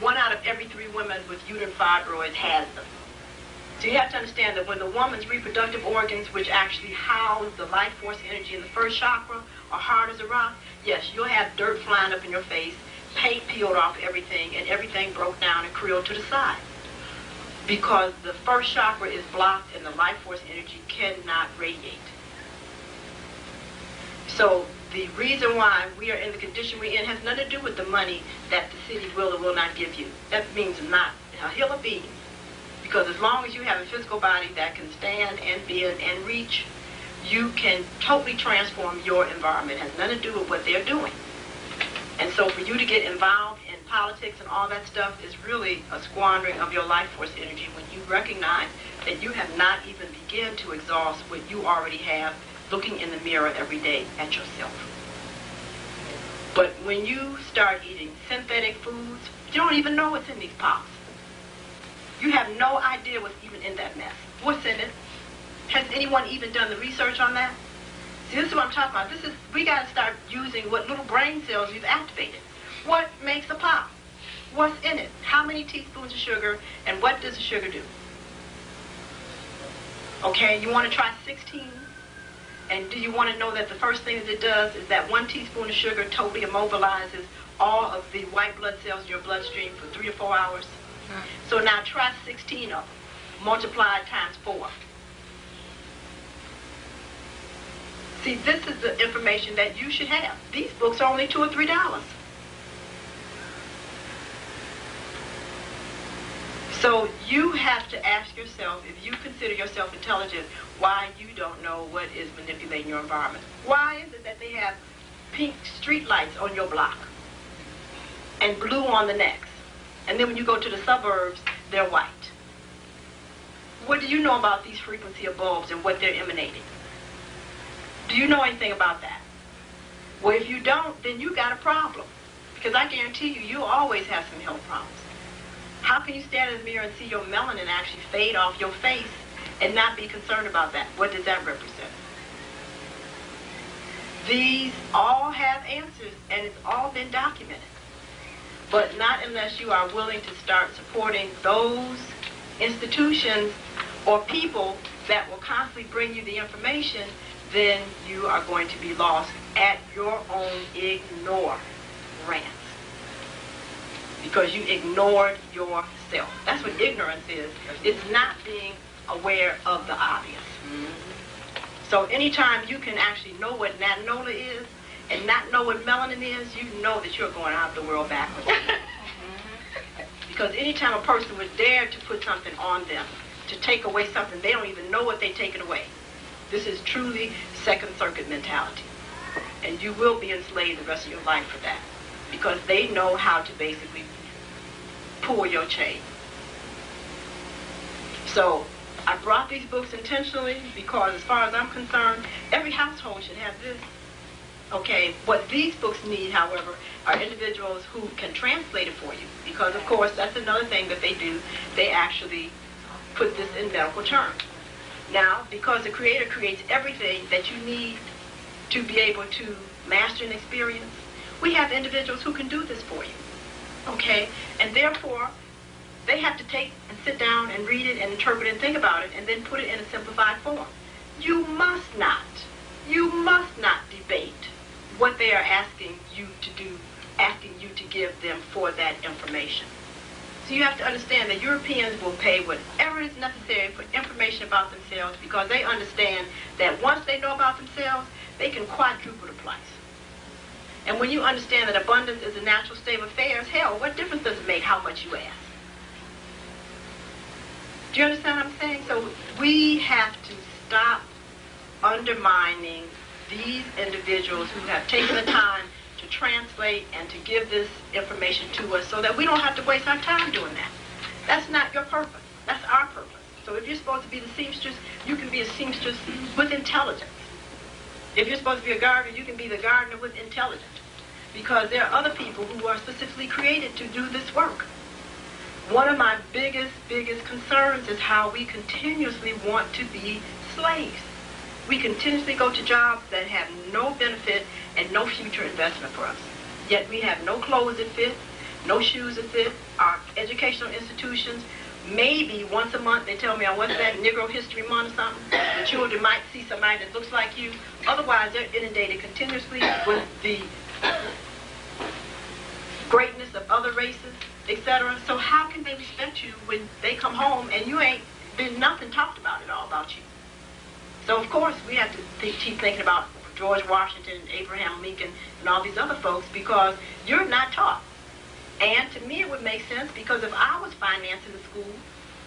1 out of every 3 women with uterine fibroids has them. So you have to understand that when the woman's reproductive organs, which actually house the life force energy in the first chakra, are hard as a rock, yes, you'll have dirt flying up in your face, paint peeled off everything, and everything broke down and creeled to the side. Because the first chakra is blocked and the life force energy cannot radiate. So the reason why we are in the condition we're in has nothing to do with the money that the city will or will not give you. That means not a hill of beans. Because as long as you have a physical body that can stand and bend and reach, you can totally transform your environment. It has nothing to do with what they're doing. And so for you to get involved in politics and all that stuff is really a squandering of your life force energy when you recognize that you have not even begun to exhaust what you already have looking in the mirror every day at yourself. But when you start eating synthetic foods, you don't even know what's in these pots. You have no idea what's even in that mess. What's in it? Has anyone even done the research on that? See, this is what I'm talking about. We got to start using what little brain cells you've activated. What makes a pop? What's in it? How many teaspoons of sugar, and what does the sugar do? Okay, you want to try 16? And do you want to know that the first thing that it does is that 1 teaspoon of sugar totally immobilizes all of the white blood cells in your bloodstream for 3 or 4 hours? So now try 16 of them, multiplied times 4. See, this is the information that you should have. These books are only $2 or $3. So you have to ask yourself, if you consider yourself intelligent, why you don't know what is manipulating your environment. Why is it that they have pink street lights on your block and blue on the next? And then when you go to the suburbs, they're white. What do you know about these frequency of bulbs and what they're emanating? Do you know anything about that? Well, if you don't, then you got a problem. Because I guarantee you, you'll always have some health problems. How can you stand in the mirror and see your melanin actually fade off your face and not be concerned about that? What does that represent? These all have answers, and it's all been documented. But not unless you are willing to start supporting those institutions or people that will constantly bring you the information, then you are going to be lost at your own ignorance. Because you ignored yourself. That's what ignorance is. It's not being aware of the obvious. So anytime you can actually know what natinola is and not know what melanin is, you know that you're going out of the world backwards. Because anytime a person would dare to put something on them, to take away something, they don't even know what they're taking away. This is truly second circuit mentality. And you will be enslaved the rest of your life for that. Because they know how to basically pull your chain. So I brought these books intentionally because, as far as I'm concerned, every household should have this. Okay, what these books need, however, are individuals who can translate it for you. Because, of course, that's another thing that they do. They actually put this in medical terms. Now, because the Creator creates everything that you need to be able to master an experience, we have individuals who can do this for you. Okay? And therefore, they have to take and sit down and read it and interpret it and think about it and then put it in a simplified form. You must not debate what they are asking you to do, asking you to give them for that information. So you have to understand that Europeans will pay whatever is necessary for information about themselves because they understand that once they know about themselves, they can quadruple the price. And when you understand that abundance is a natural state of affairs, hell, what difference does it make how much you ask? Do you understand what I'm saying? So we have to stop undermining these individuals who have taken the time to translate and to give this information to us so that we don't have to waste our time doing that. That's not your purpose. That's our purpose. So if you're supposed to be the seamstress, you can be a seamstress with intelligence. If you're supposed to be a gardener, you can be the gardener with intelligence. Because there are other people who are specifically created to do this work. One of my biggest concerns is how we continuously want to be slaves. We continuously go to jobs that have no benefit and no future investment for us. Yet we have no clothes that fit, no shoes that fit. Our educational institutions, maybe once a month they tell me, what's that, Negro History Month or something? The children might see somebody that looks like you. Otherwise, they're inundated continuously with the greatness of other races, etc. So how can they respect you when they come home and you ain't been nothing talked about at all about you? So of course we have to keep thinking about George Washington, Abraham Lincoln, and all these other folks because you're not taught. And to me it would make sense because if I was financing the school,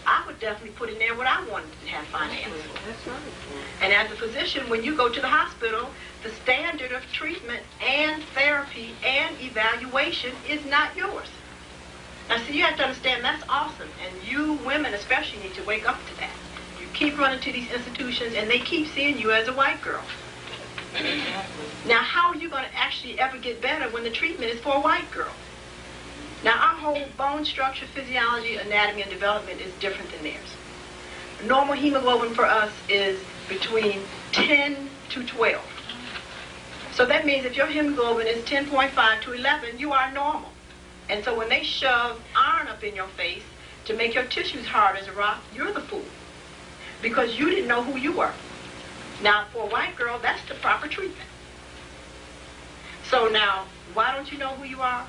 I would definitely put in there what I wanted to have financed. That's right. And as a physician, when you go to the hospital, the standard of treatment and therapy and evaluation is not yours. Now, see, you have to understand that's awesome, and you women especially need to wake up to that. You keep running to these institutions, and they keep seeing you as a white girl. Now, how are you going to actually ever get better when the treatment is for a white girl? Now, our whole bone structure, physiology, anatomy, and development is different than theirs. Normal hemoglobin for us is between 10 to 12. So that means if your hemoglobin is 10.5 to 11, you are normal. And so when they shove iron up in your face to make your tissues hard as a rock, you're the fool. Because you didn't know who you were. Now, for a white girl, that's the proper treatment. So now, why don't you know who you are?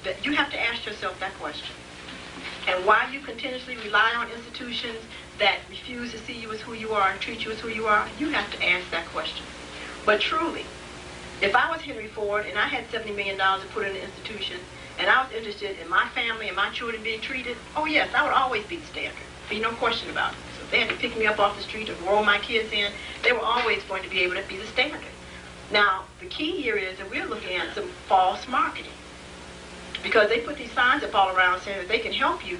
That you have to ask yourself that question. And why you continuously rely on institutions that refuse to see you as who you are and treat you as who you are, you have to ask that question. But truly, if I was Henry Ford and I had $70 million to put in an institution, and I was interested in my family and my children being treated, oh yes, I would always be the standard. Be no question about it. So if they had to pick me up off the street or roll my kids in, they were always going to be able to be the standard. Now, the key here is that we're looking at some false marketing. Because they put these signs up all around saying that they can help you,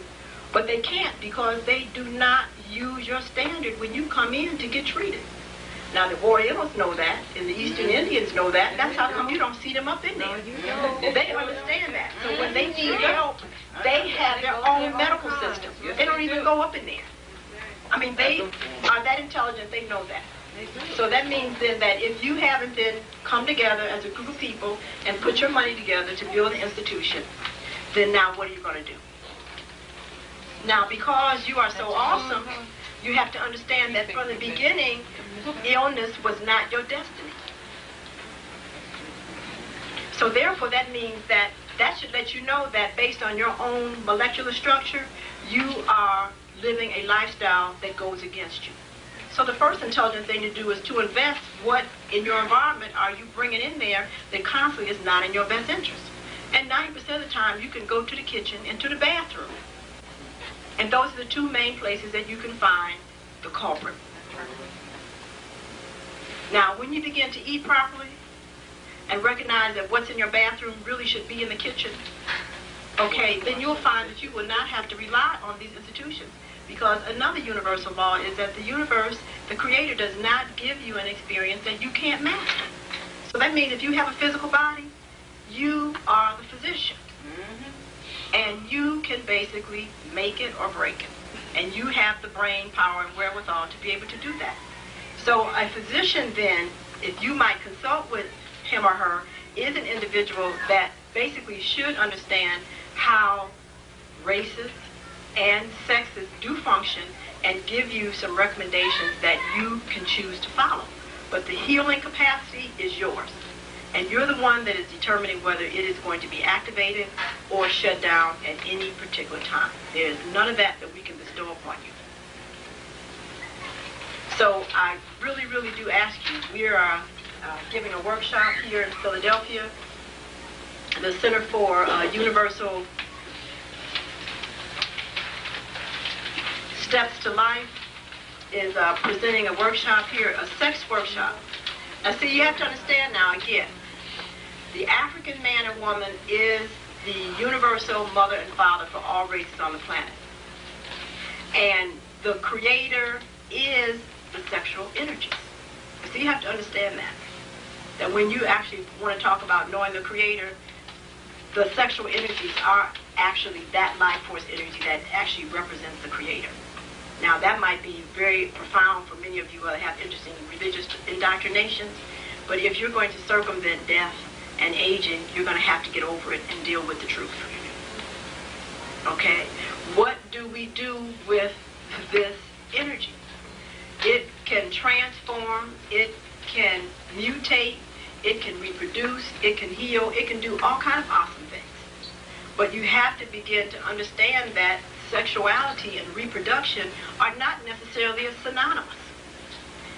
but they can't because they do not use your standard when you come in to get treated. Now, the Orientals know that, and the Eastern Indians know that. That's how come you don't see them up in there. They understand that. So when they need help, they have their own medical system. They don't even go up in there. I mean, they are that intelligent, they know that. So that means then that if you haven't then come together as a group of people and put your money together to build an institution, then now what are you going to do? Now, because you are so awesome, you have to understand that from the beginning, illness was not your destiny. So therefore, that means that should let you know that based on your own molecular structure, you are living a lifestyle that goes against you. So the first intelligent thing to do is to invest what in your environment are you bringing in there that constantly is not in your best interest. And 90% of the time, you can go to the kitchen and to the bathroom. And those are the two main places that you can find the culprit. Now, when you begin to eat properly and recognize that what's in your bathroom really should be in the kitchen, okay, then you'll find that you will not have to rely on these institutions. Because another universal law is that the universe, the Creator, does not give you an experience that you can't master. So that means if you have a physical body, you are the physician. And you can basically make it or break it. And you have the brain power and wherewithal to be able to do that. So a physician then, if you might consult with him or her, is an individual that basically should understand how races and sexes do function and give you some recommendations that you can choose to follow. But the healing capacity is yours. And you're the one that is determining whether it is going to be activated or shut down at any particular time. There is none of that we can bestow upon you. So I really, really do ask you, we are giving a workshop here in Philadelphia. The Center for Universal Steps to Life is presenting a workshop here, a sex workshop. Now see, you have to understand now again, the African man and woman is the universal mother and father for all races on the planet. And the Creator is the sexual energies. So you have to understand that. That when you actually want to talk about knowing the Creator, the sexual energies are actually that life force energy that actually represents the Creator. Now that might be very profound for many of you that have interest in religious indoctrinations, but if you're going to circumvent death and aging, you're going to have to get over it and deal with the truth. Okay? What do we do with this energy? It can transform, it can mutate, it can reproduce, it can heal, it can do all kinds of awesome things. But you have to begin to understand that sexuality and reproduction are not necessarily synonymous.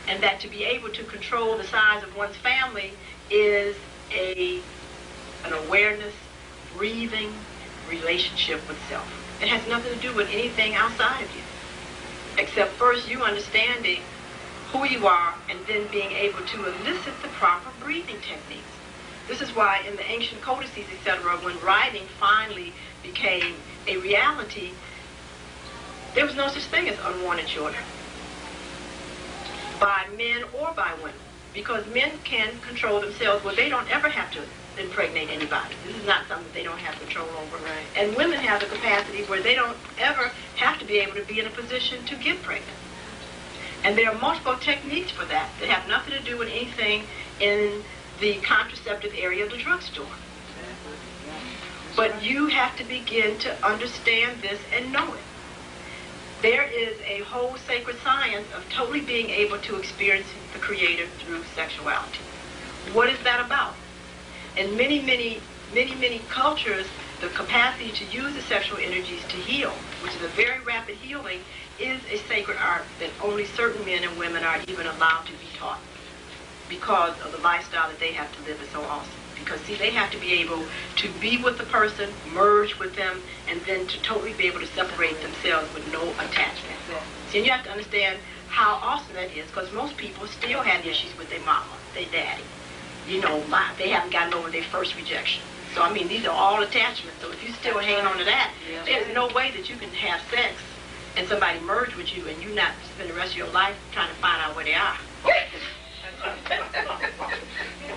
And that to be able to control the size of one's family is an awareness, breathing relationship with self. It has nothing to do with anything outside of you. Except first you understanding who you are and then being able to elicit the proper breathing techniques. This is why in the ancient codices, etc., when writing finally became a reality, there was no such thing as unwanted children by men or by women, because men can control themselves where they don't ever have to impregnate anybody. This is not something they don't have control over. Right. And women have the capacity where they don't ever have to be able to be in a position to get pregnant. And there are multiple techniques for that that have nothing to do with anything in the contraceptive area of the drugstore. But you have to begin to understand this and know it. There is a whole sacred science of totally being able to experience the Creator through sexuality. What is that about? In many cultures, the capacity to use the sexual energies to heal, which is a very rapid healing, is a sacred art that only certain men and women are even allowed to be taught because of the lifestyle that they have to live is so awesome. Because, see, they have to be able to be with the person, merge with them, and then to totally be able to separate themselves with no attachment. See, and you have to understand how awesome that is, because most people still have issues with their mama, their daddy. You know, they haven't gotten over their first rejection. So, I mean, these are all attachments. So if you still hang on to that, there's no way that you can have sex and somebody merge with you and you not spend the rest of your life trying to find out where they are.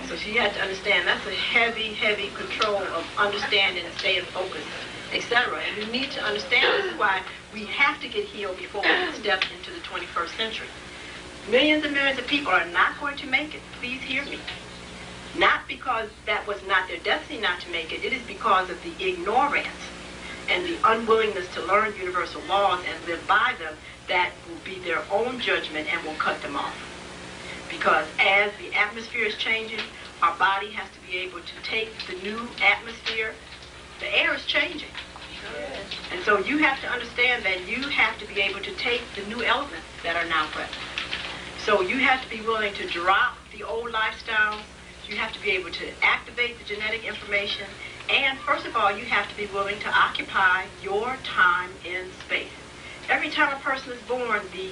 So she had to understand that's a heavy control of understanding and staying focused, etc. And you need to understand this is why we have to get healed before we step into the 21st century. Millions and millions of people are not going to make it. Please hear me. Not because that was not their destiny not to make it. It is because of the ignorance and the unwillingness to learn universal laws and live by them that will be their own judgment and will cut them off. Because as the atmosphere is changing, our body has to be able to take the new atmosphere. The air is changing. And so you have to understand that you have to be able to take the new elements that are now present. So you have to be willing to drop the old lifestyles. You have to be able to activate the genetic information. And first of all, you have to be willing to occupy your time in space. Every time a person is born, the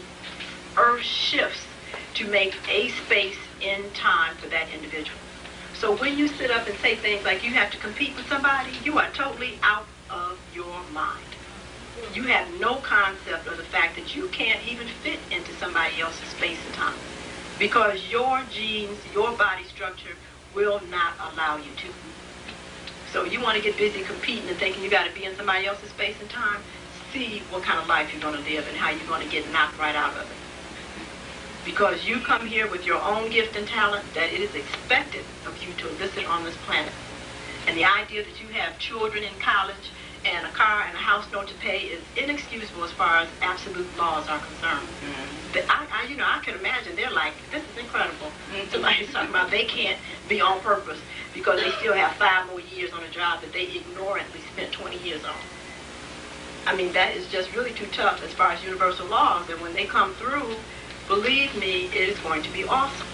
earth shifts to make a space in time for that individual. So when you sit up and say things like you have to compete with somebody, you are totally out of your mind. You have no concept of the fact that you can't even fit into somebody else's space and time because your genes, your body structure will not allow you to. So you want to get busy competing and thinking you got to be in somebody else's space and time, see what kind of life you're going to live and how you're going to get knocked right out of it. Because you come here with your own gift and talent that it is expected of you to elicit on this planet. And the idea that you have children in college and a car and a house note to pay is inexcusable as far as absolute laws are concerned. But I can imagine they're like, this is incredible. Somebody's talking about they can't be on purpose because they still have 5 more years on a job that they ignorantly spent 20 years on. I mean, that is just really too tough as far as universal laws. And when they come through, believe me, it is going to be awesome.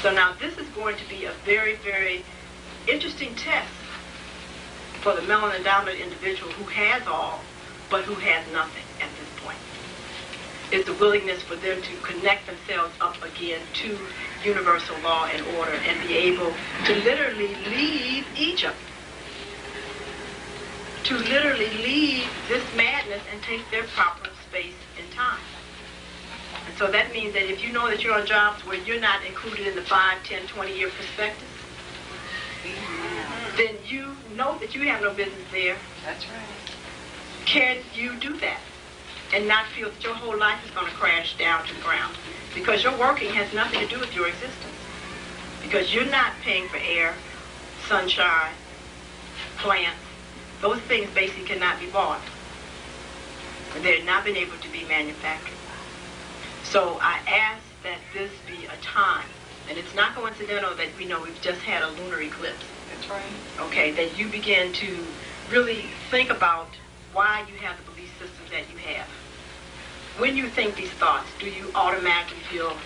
So now this is going to be a very, very interesting test for the melanin-dominant individual who has all, but who has nothing at this point. It's the willingness for them to connect themselves up again to universal law and order and be able to literally leave Egypt. To literally leave this madness and take their proper space and time. And so that means that if you know that you're on jobs where you're not included in the 5, 10, 20-year perspectives, then you know that you have no business there. That's right. Can you do that and not feel that your whole life is going to crash down to the ground? Because your working has nothing to do with your existence. Because you're not paying for air, sunshine, plants. Those things basically cannot be bought. They've not been able to be manufactured. So I ask that this be a time, and it's not coincidental that we know we've just had a lunar eclipse. That's right. Okay, that you begin to really think about why you have the belief systems that you have. When you think these thoughts, do you automatically feel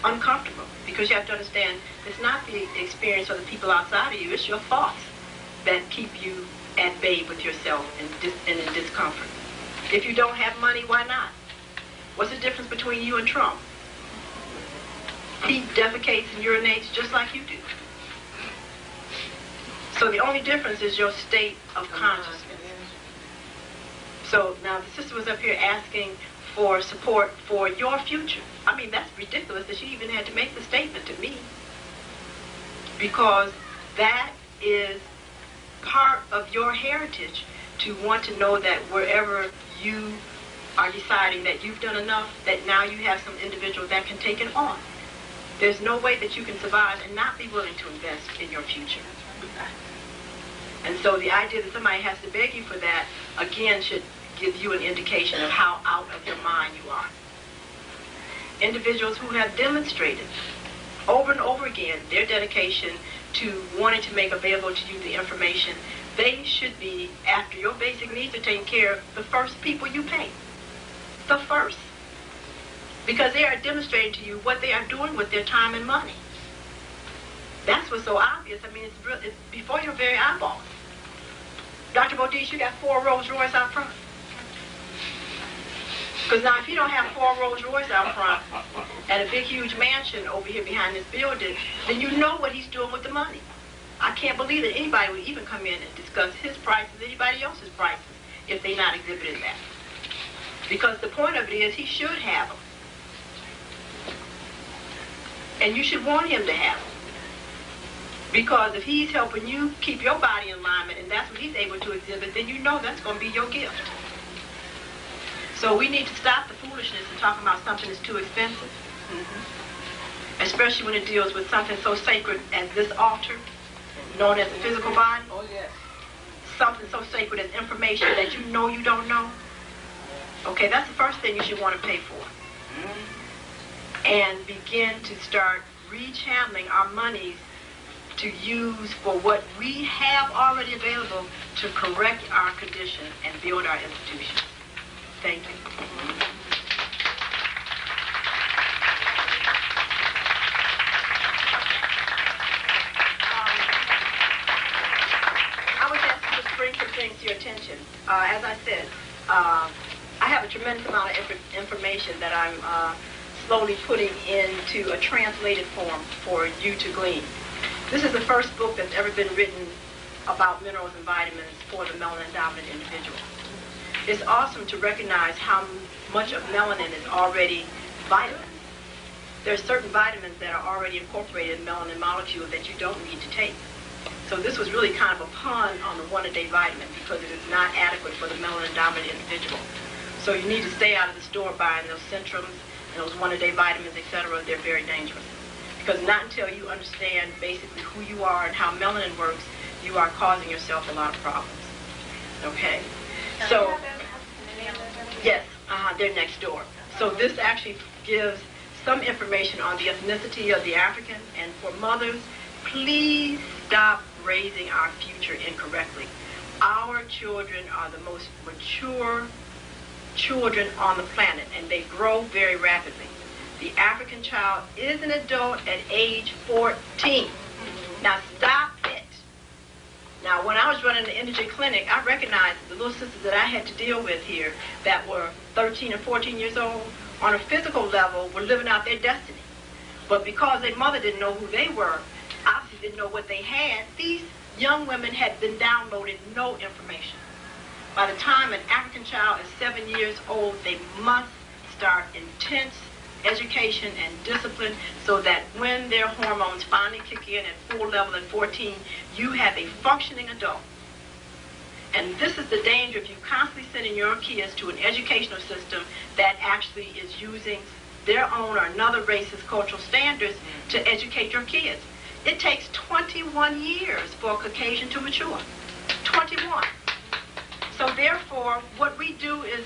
uncomfortable? Because you have to understand, it's not the experience of the people outside of you, it's your thoughts that keep you at bay with yourself and in discomfort. If you don't have money, why not? What's the difference between you and Trump? He defecates and urinates just like you do. So the only difference is your state of consciousness. So now the sister was up here asking for support for your future. I mean, that's ridiculous that she even had to make the statement to me, because that is part of your heritage to want to know that wherever you are deciding that you've done enough, that now you have some individual that can take it on. There's no way that you can survive and not be willing to invest in your future. And so the idea that somebody has to beg you for that, again, should give you an indication of how out of your mind you are. Individuals who have demonstrated over and over again their dedication to wanting to make available to you the information, they should be, after your basic needs are taken care of, the first people you pay. The first. Because they are demonstrating to you what they are doing with their time and money. That's what's so obvious. I mean, it's before your very eyeballs. Dr. Bodice, you got 4 Rolls Royce out front. Because now if you don't have 4 Rolls Royce out front and a big huge mansion over here behind this building, then you know what he's doing with the money. I can't believe that anybody would even come in and discuss his prices, anybody else's prices, if they're not exhibiting that. Because the point of it is he should have them. And you should want him to have them. Because if he's helping you keep your body in alignment and that's what he's able to exhibit, then you know that's going to be your gift. So we need to stop the foolishness and talking about something that's too expensive. Especially when it deals with something so sacred as this altar, known as the physical body. Oh, yes. Something so sacred as information that you know you don't know. Okay, that's the first thing you should want to pay for. And begin to start rechanneling our monies to use for what we have already available to correct our condition and build our institutions. Thank you. I was asked to just bring some things to your attention. As I said, I have a tremendous amount of information that I'm slowly putting into a translated form for you to glean. This is the first book that's ever been written about minerals and vitamins for the melanin-dominant individual. It's awesome to recognize how much of melanin is already vitamins. There are certain vitamins that are already incorporated in melanin molecule that you don't need to take. So this was really kind of a pun on the one-a-day vitamin because it is not adequate for the melanin-dominant individual. So you need to stay out of the store buying those Centrums and those one-a-day vitamins, etc. They're very dangerous. Because not until you understand basically who you are and how melanin works, you are causing yourself a lot of problems. Okay? So, yes, they're next door. So this actually gives some information on the ethnicity of the African. And for mothers, please stop raising our future incorrectly. Our children are the most mature children on the planet, and they grow very rapidly. The African child is an adult at age 14. Now stop it. Now when I was running the energy clinic, I recognized the little sisters that I had to deal with here that were 13 and 14 years old, on a physical level, were living out their destiny. But because their mother didn't know who they were, obviously didn't know what they had, these young women had been downloaded no information. By the time an African child is 7 years old, they must start intense education and discipline so that when their hormones finally kick in at full level at 14, you have a functioning adult. And this is the danger of you constantly sending your kids to an educational system that actually is using their own or another race's cultural standards to educate your kids. It takes 21 years for a Caucasian to mature. 21. So therefore, what we do is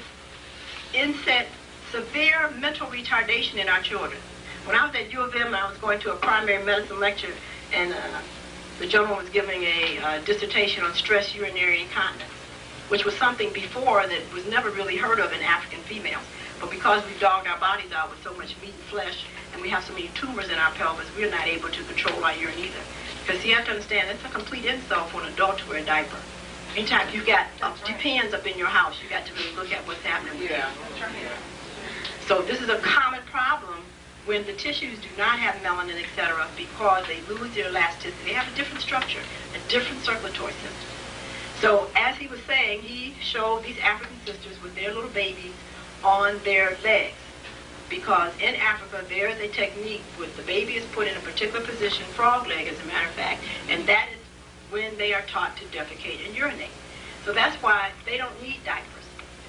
inset severe mental retardation in our children. When I was at U of M, I was going to a primary medicine lecture, and the gentleman was giving a dissertation on stress urinary incontinence, which was something before that was never really heard of in African females. But because we've dogged our bodies out with so much meat and flesh, and we have so many tumors in our pelvis, we're not able to control our urine either. Because you have to understand, it's a complete insult for an adult to wear a diaper. Anytime you've got pens up in your house, you've got to really look at what's happening with you. So this is a common problem when the tissues do not have melanin, etc., because they lose their elasticity. They have a different structure, a different circulatory system. So as he was saying, he showed these African sisters with their little babies on their legs. Because in Africa, there is a technique where the baby is put in a particular position, frog leg as a matter of fact, and that is when they are taught to defecate and urinate. So that's why they don't need diapers.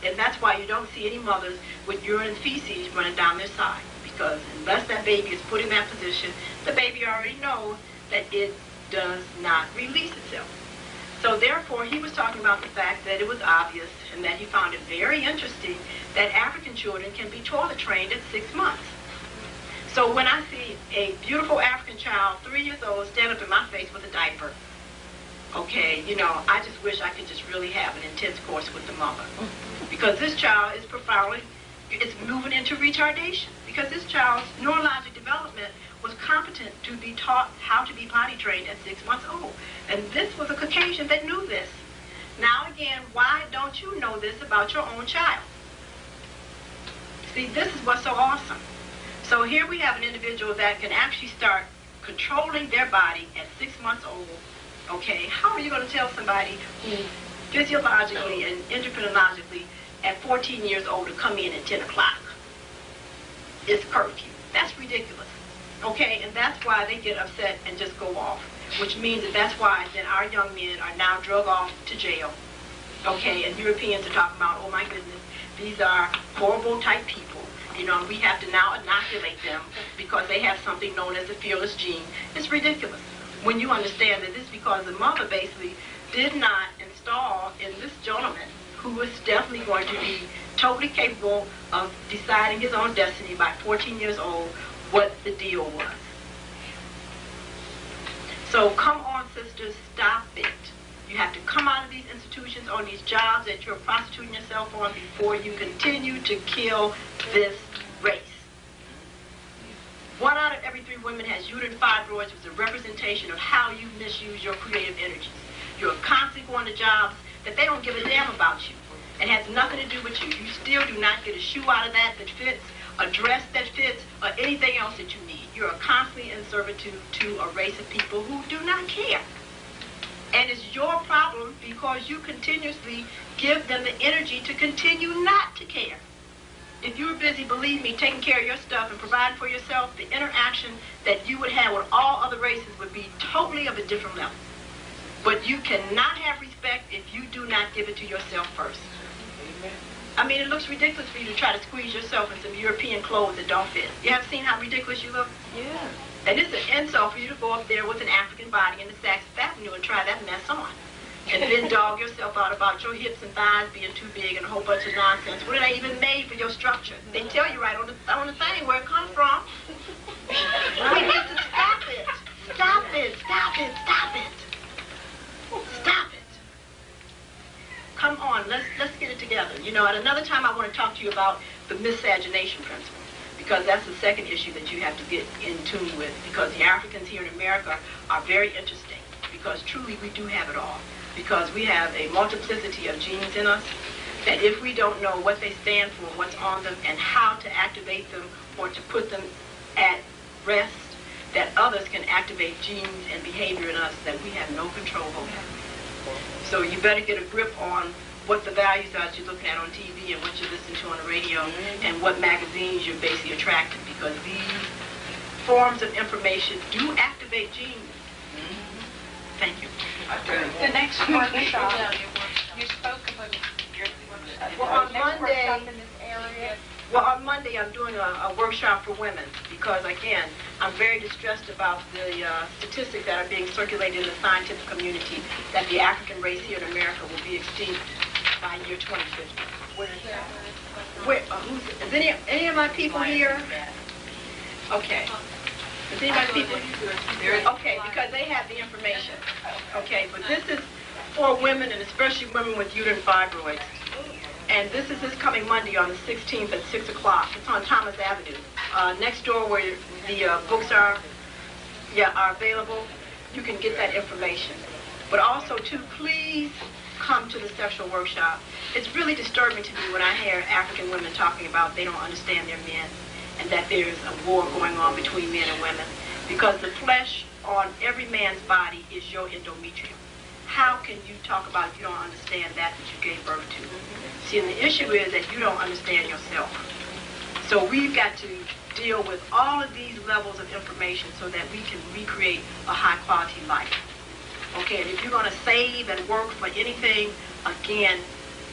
And that's why you don't see any mothers with urine and feces running down their side. Because unless that baby is put in that position, the baby already knows that it does not release itself. So therefore, he was talking about the fact that it was obvious and that he found it very interesting that African children can be toilet trained at 6 months. So when I see a beautiful African child, 3 years old, stand up in my face with a diaper, okay, you know, I just wish I could just really have an intense course with the mother. Because this child is profoundly, it's moving into retardation. Because this child's neurologic development was competent to be taught how to be potty trained at 6 months old. And this was a Caucasian that knew this. Now again, why don't you know this about your own child? See, this is what's so awesome. So here we have an individual that can actually start controlling their body at 6 months old. Okay, how are you going to tell somebody who physiologically and endocrinologically at 14 years old to come in at 10 o'clock? It's curfew. That's ridiculous. Okay, and that's why they get upset and just go off, which means that that's why then our young men are now drug off to jail. Okay, and Europeans are talking about, oh my goodness, these are horrible type people. You know, we have to now inoculate them because they have something known as the fearless gene. It's ridiculous when you understand that this is because the mother basically did not install in this gentleman, who was definitely going to be totally capable of deciding his own destiny by 14 years old, what the deal was. So come on, sisters, stop it. You have to come out of these institutions on these jobs that you're prostituting yourself on before you continue to kill this race. 1 out of every 3 women has uterine fibroids, which is a representation of how you misuse your creative energies. You're constantly going to jobs that they don't give a damn about you and has nothing to do with you. You still do not get a shoe out of that fits, a dress that fits, or anything else that you need. You are constantly in servitude to a race of people who do not care. And it's your problem because you continuously give them the energy to continue not to care. If you were busy, believe me, taking care of your stuff and providing for yourself, the interaction that you would have with all other races would be totally of a different level. But you cannot have respect if you do not give it to yourself first. I mean, it looks ridiculous for you to try to squeeze yourself in some European clothes that don't fit. You have seen how ridiculous you look? Yeah. And it's an insult for you to go up there with an African body in the Saks Avenue and try that mess on. And then dog yourself out about your hips and thighs being too big and a whole bunch of nonsense. What are they even made for your structure? They tell you right on the thing where it comes from. We need to stop it. Stop it. Stop it. Stop it. Stop it. Come on, let's get it together. You know, at another time I want to talk to you about the miscegenation principle, because that's the second issue that you have to get in tune with, because the Africans here in America are very interesting, because truly we do have it all, because we have a multiplicity of genes in us that if we don't know what they stand for, what's on them, and how to activate them or to put them at rest, that others can activate genes and behavior in us that we have no control over. So you better get a grip on what the values are that you're looking at on TV and what you listen to on the radio and what magazines you're basically attracted, because these forms of information do activate genes. Thank you. The next workshop, you spoke of on Monday, workshop in this area. Well, on Monday I'm doing a workshop for women because, again, I'm very distressed about the statistics that are being circulated in the scientific community that the African race here in America will be extinct by year 2050. Is any of my people here? Okay. Is any of my people here? Okay, because they have the information. Okay, but this is for women, and especially women with uterine fibroids. And this is this coming Monday on the 16th at 6 o'clock. It's on Thomas Avenue. Next door where the books are available, you can get that information. But also, too, please come to the sexual workshop. It's really disturbing to me when I hear African women talking about they don't understand their men and that there's a war going on between men and women. Because the flesh on every man's body is your endometrium. how can you talk about if you don't understand that you gave birth to? See, and the issue is that you don't understand yourself. So we've got to deal with all of these levels of information so that we can recreate a high-quality life. Okay, and if you're going to save and work for anything, again,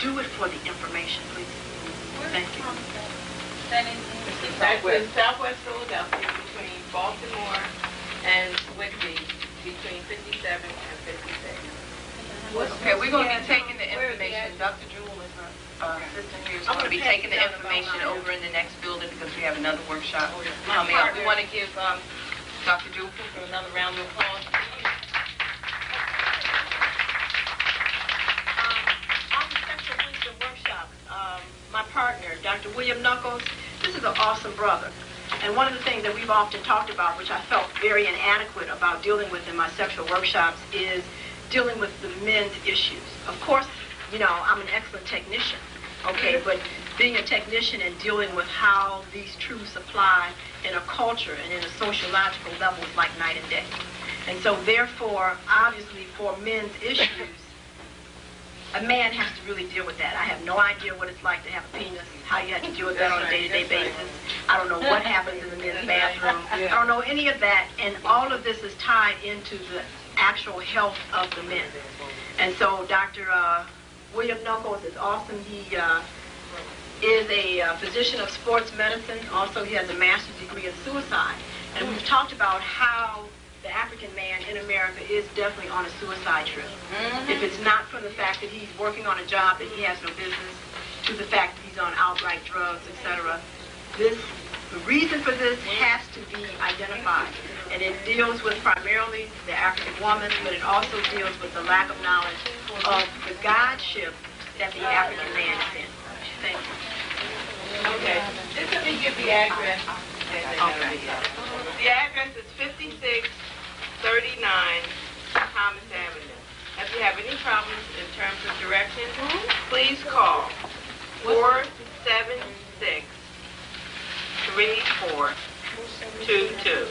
do it for the information, please. Thank you. That's in Southwest Philadelphia, between Baltimore and Whitby, between 57 and 56. Okay, we're going to be taking the information. Dr. Jewel is our assistant here. Is going to be taking the information over in the next building because we have another workshop coming up. We want to give Dr. Jewel another round of applause. On the sexual wisdom workshop, my partner, Dr. William Knuckles, this is an awesome brother. And one of the things that we've often talked about, which I felt very inadequate about dealing with in my sexual workshops, is dealing with the men's issues. Of course, you know, I'm an excellent technician, okay, but being a technician and dealing with how these truths apply in a culture and in a sociological level is like night and day. And so therefore, obviously, for men's issues, a man has to really deal with that. I have no idea what it's like to have a penis, how you have to deal with that on a day-to-day basis. I don't know what happens in the men's bathroom. I don't know any of that, and all of this is tied into the actual health of the men. And so Dr. William Knuckles is awesome. He is a physician of sports medicine. Also, he has a master's degree in suicide. And we've talked about how the African man in America is definitely on a suicide trip. If it's not from the fact that he's working on a job that he has no business, to the fact that he's on outright drugs, etc. The reason for this has to be identified. And it deals with primarily the African woman, but it also deals with the lack of knowledge of the godship that the African man is in. Thank you. Okay, just let me give the address. Okay. The address is 5639 Thomas Avenue. If you have any problems in terms of directions, please call 476-3422.